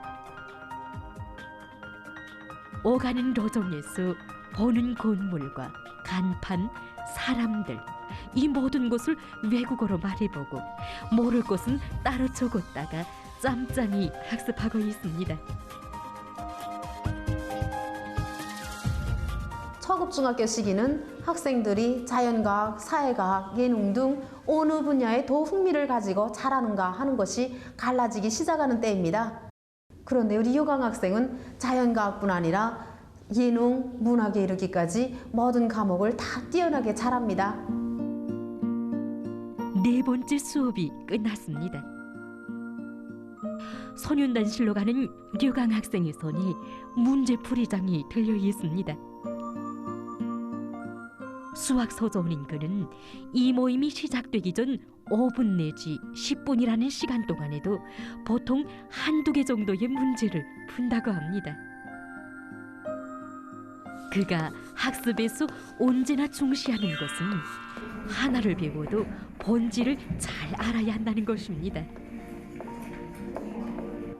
[SPEAKER 20] 오가는 로정에서 보는 건물과 간판, 사람들, 이 모든 것을 외국어로 말해보고 모를 것은 따로 적었다가 짬짬이 학습하고 있습니다.
[SPEAKER 22] 초급중학교 시기는 학생들이 자연과학, 사회과학, 예능 등 어느 분야에 더 흥미를 가지고 잘하는가 하는 것이 갈라지기 시작하는 때입니다. 그런데 우리 여강 학생은 자연과학뿐 아니라 예능, 문학에 이르기까지 모든 과목을 다 뛰어나게 잘합니다.
[SPEAKER 20] 네 번째 수업이 끝났습니다. 소년단실로 가는 류강 학생의 손에 문제풀이장이 들려 있습니다. 수학 소조원인 그는 이 모임이 시작되기 전 5분 내지 10분이라는 시간 동안에도 보통 한두 개 정도의 문제를 푼다고 합니다. 그가 학습에서 언제나 중시하는 것은 하나를 배워도 본질을 잘 알아야 한다는 것입니다.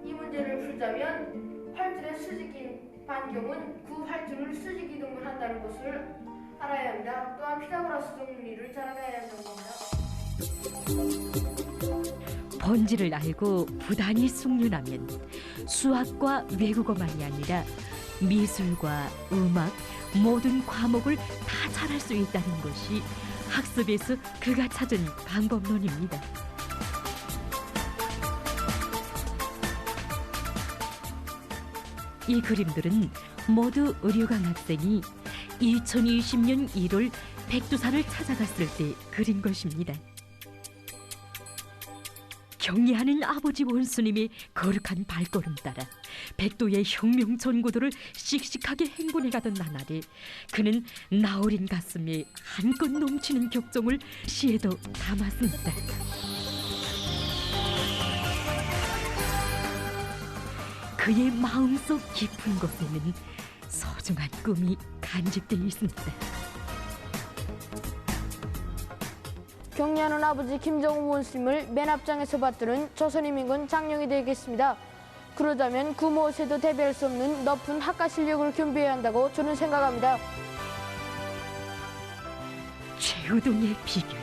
[SPEAKER 5] 이 문제를 풀자면 활줄의 수직인 반경은 그 활줄을 수직 이동을 한다는 것을 알아야 합니다. 또한 피타고라스 정리를 잘 알아야 한다는 겁니다.
[SPEAKER 20] 본질을 알고 부단히 숙련하면 수학과 외국어만이 아니라 미술과 음악, 모든 과목을 다 잘할 수 있다는 것이 학습에서 그가 찾은 방법론입니다. 이 그림들은 모두 의료강 학생이 2020년 1월 백두산을 찾아갔을 때 그린 것입니다. 경례하는 아버지 원수님의 거룩한 발걸음 따라 백도의 혁명 전고도를 씩씩하게 행군해가던 나날에 그는 나어린 가슴에 한껏 넘치는 격정을 시에도 담았습니다. 그의 마음속 깊은 곳에는 소중한 꿈이 간직되어 있습니다.
[SPEAKER 5] 경례하는 아버지 김정은 원수님을 맨 앞장에서 받드는 조선인민군 장령이 되겠습니다. 그러자면 그 무엇에도 대비할 수 없는 높은 학과 실력을 겸비해야 한다고 저는 생각합니다.
[SPEAKER 20] 최우동의 비결,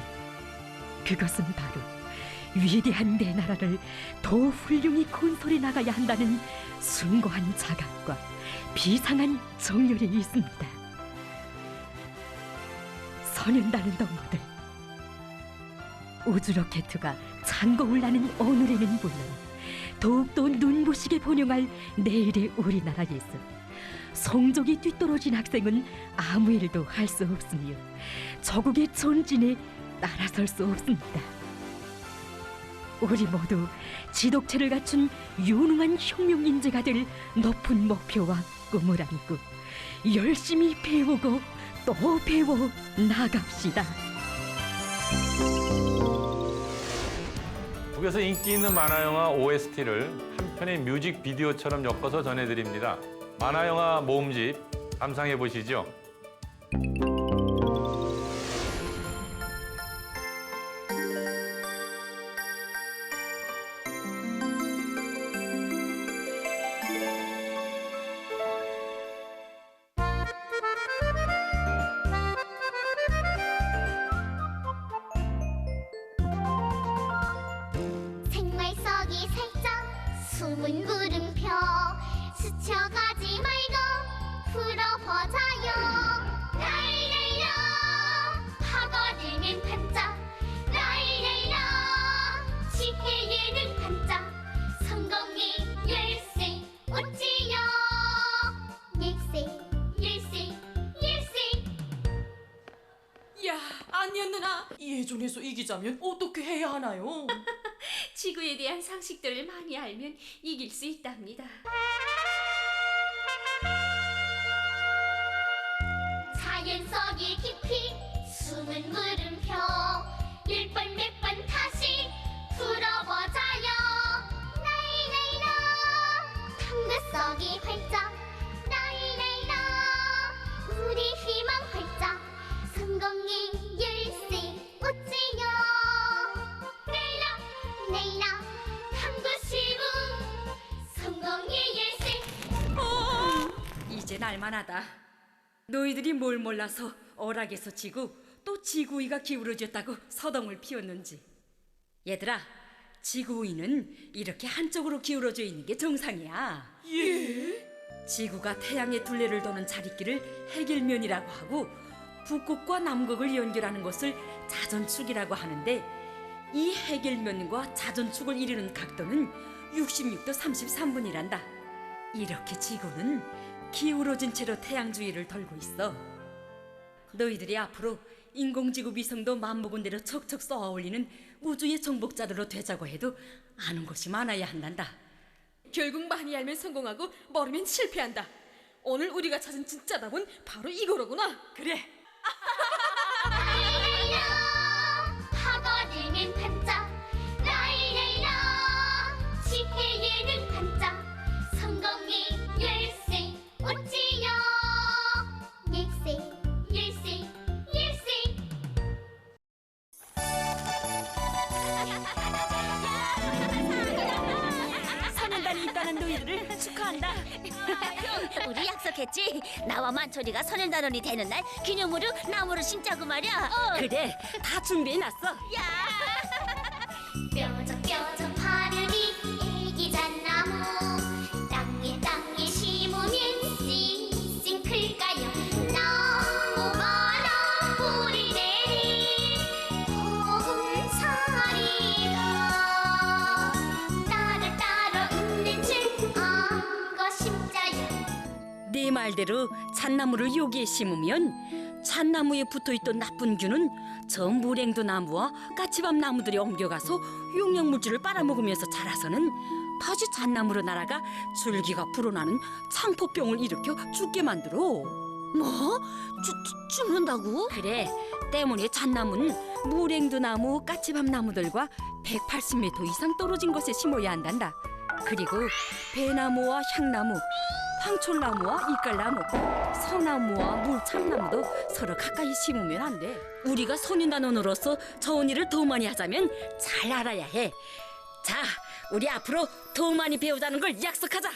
[SPEAKER 20] 그것은 바로 위대한 내 나라를 더 훌륭히 건설해 나가야 한다는 숭고한 자각과 비상한 정열에 있습니다. 소년단은 동무들, 우주 로켓가 창공을 나는 오늘에는 물론 더욱더 눈부시게 번영할 내일의 우리나라에서 성적이 뒤떨어진 학생은 아무 일도 할 수 없으며 조국의 전진에 따라설 수 없습니다. 우리 모두 지독체를 갖춘 유능한 혁명 인재가 될 높은 목표와 꿈을 안고 열심히 배우고 또 배워 나갑시다.
[SPEAKER 1] 북에서 인기 있는 만화영화 OST를 한 편의 뮤직비디오처럼 엮어서 전해드립니다. 만화영화 모음집 감상해 보시죠.
[SPEAKER 6] 생활석이 살짝 숨은 물음표 스쳐가지 말고 풀어보자요. 라이라이라 파고들면 반짝 라이라이라 지혜에는 반짝 성공의 열쇠 어찌요. 열쇠
[SPEAKER 7] 야, 안녕 누나. 예전에서 이기자면 어떻게 해야 하나요?
[SPEAKER 23] 지구에 대한 상식들을 많이 알면 이길 수 있답니다.
[SPEAKER 6] 자연 속의 깊이 숨은 물음표 10번 100번 다시 풀어보자요. 라이라이라 탐구 속이 활짝 라이라이라 우리 희망 활짝 성공의 열쇠 어찌요. 레이라 탐구시부 성공의 열쇠.
[SPEAKER 7] 이제 날만하다. 너희들이 뭘 몰라서 어락에서 지고 또 지구위가 기울어졌다고 서동을 피웠는지. 얘들아, 지구위는 이렇게 한쪽으로 기울어져 있는 게 정상이야. 예? 지구가 태양의 둘레를 도는 자릿길을 해길면이라고 하고 북극과 남극을 연결하는 것을 자전축이라고 하는데 이 해결면과 자전축을 이루는 각도는 66도 33분이란다. 이렇게 지구는 기울어진 채로 태양 주위를 돌고 있어. 너희들이 앞으로 인공지구 위성도 맘먹은 대로 척척 쏘아 올리는 우주의 정복자들로 되자고 해도 아는 것이 많아야 한단다.
[SPEAKER 23] 결국 많이 알면 성공하고 모르면 실패한다. 오늘 우리가 찾은 진짜 답은 바로 이거로구나.
[SPEAKER 7] 그래.
[SPEAKER 6] 파고들면 반짝 라이라이라 지혜에는 반짝 성공의 열쇠 어찌요. 열쇠
[SPEAKER 7] 선연단이 있다는 너희들을 축하한다.
[SPEAKER 24] 우리 약속했지? 나와 만철이가 선현단원이 되는 날 기념으로 나무를 심자고 말이야.
[SPEAKER 7] 그래, 다 준비해놨어.
[SPEAKER 6] 뾰족뾰족 파르기 애기잣나무 땅에 심으면 싱싱 클까요. 너무 많아 뿌리 내린 고운 사리가 따로 웃는 줄 안고 심자요.
[SPEAKER 7] 말대로 잣나무를 여기에 심으면 잣나무에 붙어있던 나쁜 균은 저 무랭도 나무와 까치밥 나무들이 옮겨가서 용량물질을 빨아먹으면서 자라서는 다시 잣나무로 날아가 줄기가 불어나는 창포병을 일으켜 죽게 만들어.
[SPEAKER 24] 뭐? 죽는다고?
[SPEAKER 7] 그래, 때문에 잣나무는 무랭도 나무, 까치밥 나무들과 180m 이상 떨어진 곳에 심어야 한단다. 그리고 배나무와 향나무, 황촐나무와 이깔나무, 서나무와 물참나무도 서로 가까이 심으면 안 돼. 우리가 선인단원으로서 저언니를 더 많이 하자면 잘 알아야 해. 자, 우리 앞으로 더 많이 배우자는 걸 약속하자.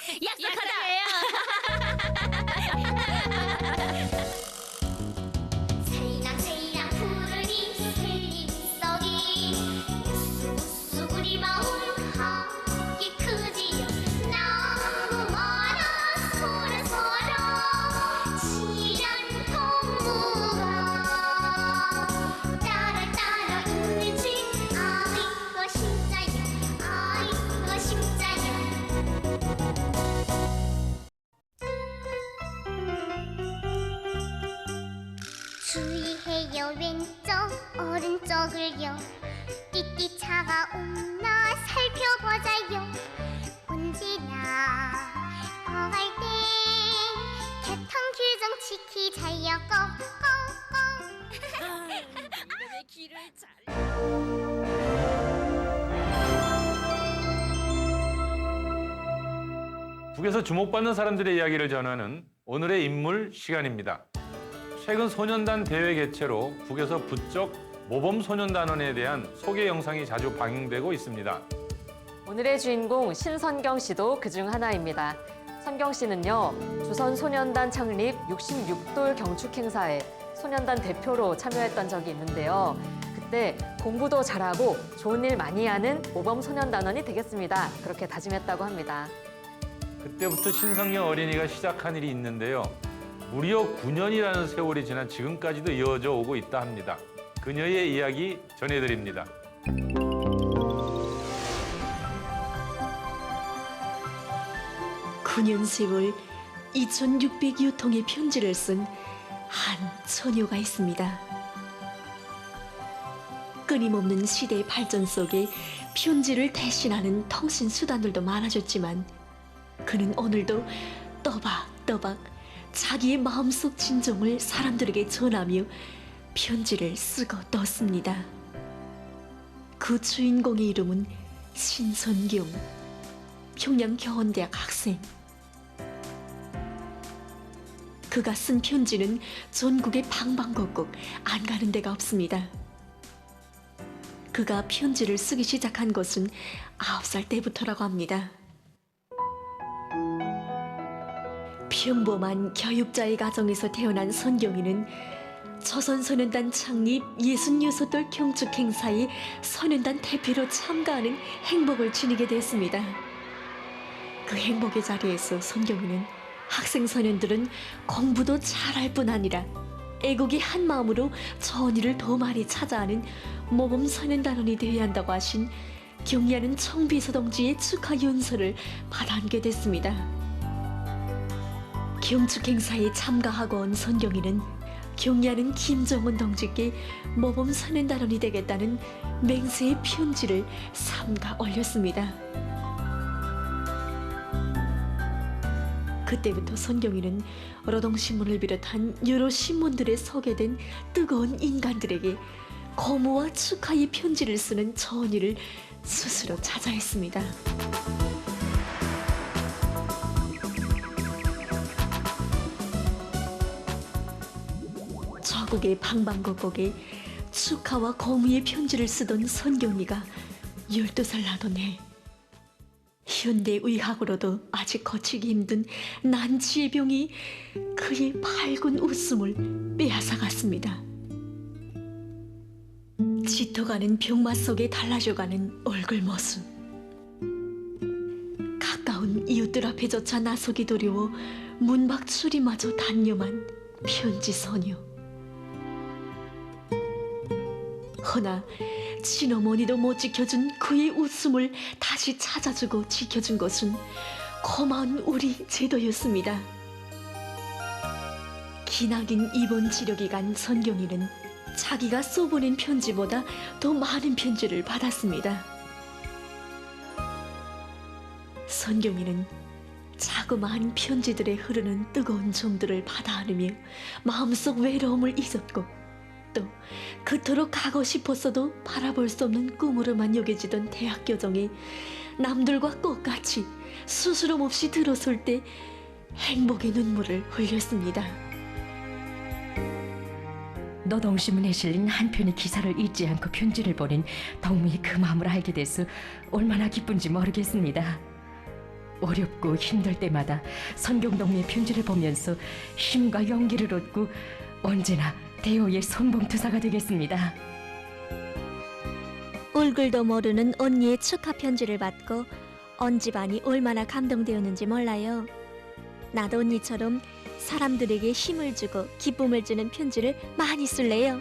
[SPEAKER 6] 살랑살랑 푸르니 셀림속이 우수우수 우리 마을 거기 크지요. 너무 멀어 서로 지난 동무가 따라 있는지 아이고 심자요. 주의해요. 왼쪽 오른쪽을요. 띠띠 차가 없나 살펴보자요. 언제나 거할 때 교통 규정 지키자요. 꼭꼭꼭.
[SPEAKER 7] 내 길을 잘.
[SPEAKER 1] 북에서 주목받는 사람들의 이야기를 전하는 오늘의 인물 시간입니다. 최근 소년단 대회 개최로 북에서 부쩍 모범소년단원에 대한 소개 영상이 자주 방영되고 있습니다.
[SPEAKER 2] 오늘의 주인공 신선경 씨도 그중 하나입니다. 선경 씨는요, 조선소년단 창립 66돌 경축 행사에 소년단 대표로 참여했던 적이 있는데요. 그때 공부도 잘하고 좋은 일 많이 하는 모범소년단원이 되겠습니다. 그렇게 다짐했다고 합니다.
[SPEAKER 1] 그때부터 신성경 어린이가 시작한 일이 있는데요. 무려 9년이라는 세월이 지난 지금까지도 이어져 오고 있다 합니다. 그녀의 이야기 전해드립니다.
[SPEAKER 3] (9년) 세월 2,600여 통의 편지를 쓴 한 처녀가 있습니다. 끊임없는 시대의 발전 속에 편지를 대신하는 통신 수단들도 많아졌지만 그는 오늘도 또박또박 자기의 마음속 진정을 사람들에게 전하며 편지를 쓰고 떴습니다. 그 주인공의 이름은 신선경, 평양경원대학 학생. 그가 쓴 편지는 전국의 방방곡곡 안 가는 데가 없습니다. 그가 편지를 쓰기 시작한 것은 9살 때부터라고 합니다. 평범한 교육자의 가정에서 태어난 선경이는 조선소년단 창립 66돌 경축 행사에 소년단 대표로 참가하는 행복을 지니게 됐습니다. 그 행복의 자리에서 선경이는 학생 소년들은 공부도 잘할 뿐 아니라 애국의 한 마음으로 전의를 더 많이 찾아하는 모범소년단원이 되어야 한다고 하신 경의하는 청비서 동지의 축하 연설을 받아안게 됐습니다. 경축 행사에 참가하고 온 선경이는 경의하는 김정은 동지께 모범소년단원이 되겠다는 맹세의 편지를 삼가 올렸습니다. 그때부터 선경이는 노동신문을 비롯한 여러 신문들에 소개된 뜨거운 인간들에게 고무와 축하의 편지를 쓰는 전의를 스스로 찾아했습니다. 저국의 방방곡곡에 축하와 고무의 편지를 쓰던 선경이가 12살 나던 해 현대의학으로도 아직 고치기 힘든 난치의 병이 그의 밝은 웃음을 빼앗아갔습니다. 짙어가는 병맛 속에 달라져가는 얼굴 모습. 가까운 이웃들 앞에조차 나서기 두려워 문밖 출입마저 단념한 편지 소녀. 허나 친어머니도 못 지켜준 그의 웃음을 다시 찾아주고 지켜준 것은 고마운 우리 제도였습니다. 기나긴 입원 치료기간 선경이는 자기가 써보낸 편지보다 더 많은 편지를 받았습니다. 선경이는 자그마한 편지들에 흐르는 뜨거운 정들을 받아 안으며 마음속 외로움을 잊었고, 또 그토록 가고 싶었어도 바라볼 수 없는 꿈으로만 여겨지던 대학 교정이 남들과 똑같이 스스럼 없이 들어설 때 행복의 눈물을 흘렸습니다.
[SPEAKER 20] 노동신문에 실린 한 편의 기사를 잊지 않고 편지를 보낸 덕미의 그 마음을 알게 돼서 얼마나 기쁜지 모르겠습니다. 어렵고 힘들 때마다 선경덕미의 편지를 보면서 힘과 용기를 얻고 언제나 대호의 선봉투사가 되겠습니다.
[SPEAKER 4] 얼굴도 모르는 언니의 축하 편지를 받고 온 집안이 얼마나 감동되었는지 몰라요. 나도 언니처럼 사람들에게 힘을 주고 기쁨을 주는 편지를 많이 쓸래요.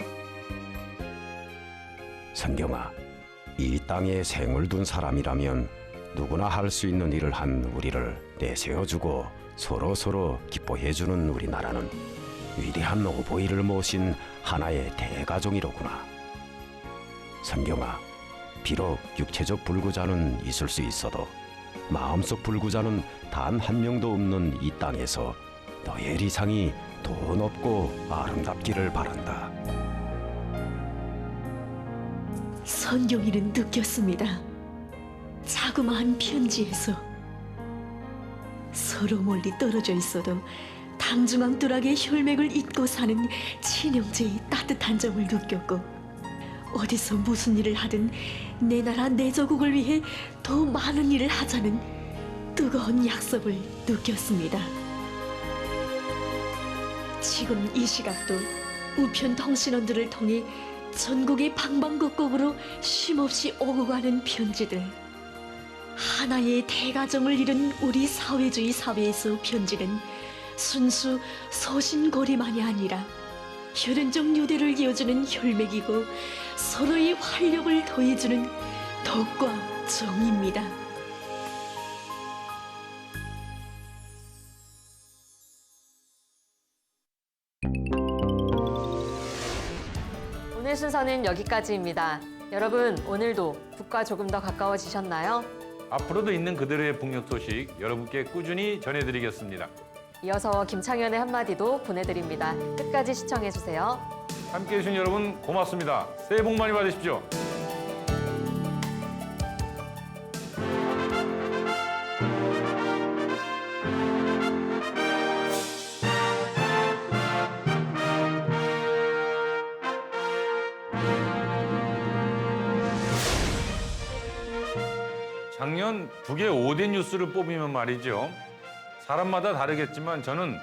[SPEAKER 9] 선경아, 이 땅에 생을 둔 사람이라면 누구나 할 수 있는 일을 한 우리를 내세워주고 서로 기뻐해주는 우리나라는 위대한 오보이를 모신 하나의 대가족이로구나. 선경아, 비록 육체적 불구자는 있을 수 있어도 마음속 불구자는 단 한 명도 없는 이 땅에서 너의 리상이 더 높고 아름답기를 바란다.
[SPEAKER 3] 선경이는 느꼈습니다. 자그마한 편지에서 서로 멀리 떨어져 있어도 당중앙뚜락의 혈맥을 잇고 사는 친형제의 따뜻한 정을 느꼈고, 어디서 무슨 일을 하든 내 나라 내 조국을 위해 더 많은 일을 하자는 뜨거운 약속을 느꼈습니다. 지금 이 시각도 우편 통신원들을 통해 전국의 방방곡곡으로 쉼없이 오고 가는 편지들. 하나의 대가정을 이룬 우리 사회주의 사회에서 편지는 순수 소신거리만이 아니라 혈연적 유대를 이어주는 혈맥이고 서로의 활력을 더해주는 덕과 정입니다.
[SPEAKER 2] 오늘 순서는 여기까지입니다. 여러분, 오늘도 북과 조금 더 가까워지셨나요?
[SPEAKER 1] 앞으로도 있는 그대로의 북녘 소식 여러분께 꾸준히 전해드리겠습니다.
[SPEAKER 2] 이어서 김창현의 한마디도 보내드립니다. 끝까지 시청해주세요.
[SPEAKER 1] 함께해 주신 여러분 고맙습니다. 새해 복 많이 받으십시오. 작년 북의 5대 뉴스를 뽑으면 말이죠. 사람마다 다르겠지만 저는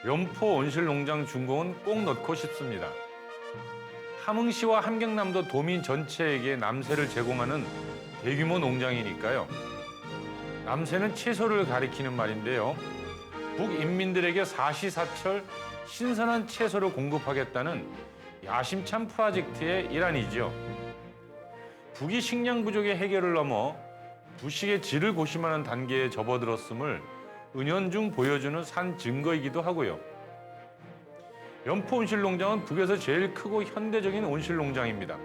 [SPEAKER 1] 연포 온실농장 준공은 꼭 넣고 싶습니다. 함흥시와 함경남도 도민 전체에게 남새를 제공하는 대규모 농장이니까요. 남새는 채소를 가리키는 말인데요. 북인민들에게 사시사철 신선한 채소를 공급하겠다는 야심찬 프로젝트의 일환이죠. 북이 식량 부족의 해결을 넘어 부식의 질을 고심하는 단계에 접어들었음을 은연중 보여주는 산 증거이기도 하고요. 연포 온실농장은 북에서 제일 크고 현대적인 온실농장입니다.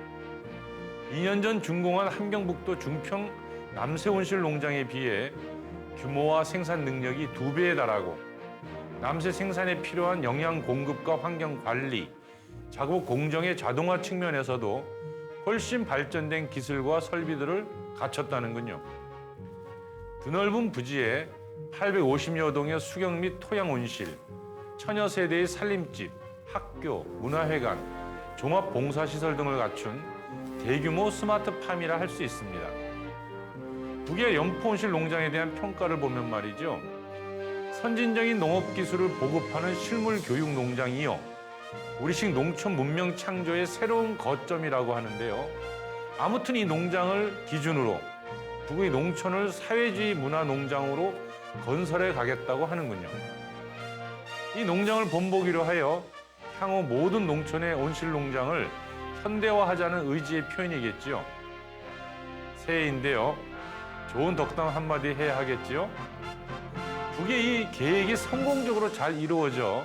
[SPEAKER 1] 2년 전 준공한 함경북도 중평 남새 온실농장에 비해 규모와 생산 능력이 2배에 달하고 남새 생산에 필요한 영양 공급과 환경 관리, 작업 공정의 자동화 측면에서도 훨씬 발전된 기술과 설비들을 갖췄다는군요. 드넓은 부지에 850여 동의 수경 및 토양 온실, 천여 세대의 살림집, 학교, 문화회관, 종합 봉사시설 등을 갖춘 대규모 스마트팜이라 할 수 있습니다. 북의 연포 온실 농장에 대한 평가를 보면 말이죠. 선진적인 농업 기술을 보급하는 실물 교육 농장이요. 우리식 농촌 문명 창조의 새로운 거점이라고 하는데요. 아무튼 이 농장을 기준으로 북의 농촌을 사회주의 문화 농장으로 건설해 가겠다고 하는군요. 이 농장을 본보기로 하여 향후 모든 농촌의 온실 농장을 현대화하자는 의지의 표현이겠지요. 새해인데요. 좋은 덕담 한마디 해야 하겠지요. 북의 이 계획이 성공적으로 잘 이루어져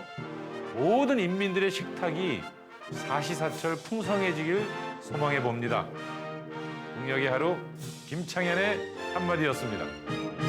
[SPEAKER 1] 모든 인민들의 식탁이 사시사철 풍성해지길 소망해 봅니다. 국력의 하루 김창현의 한마디였습니다.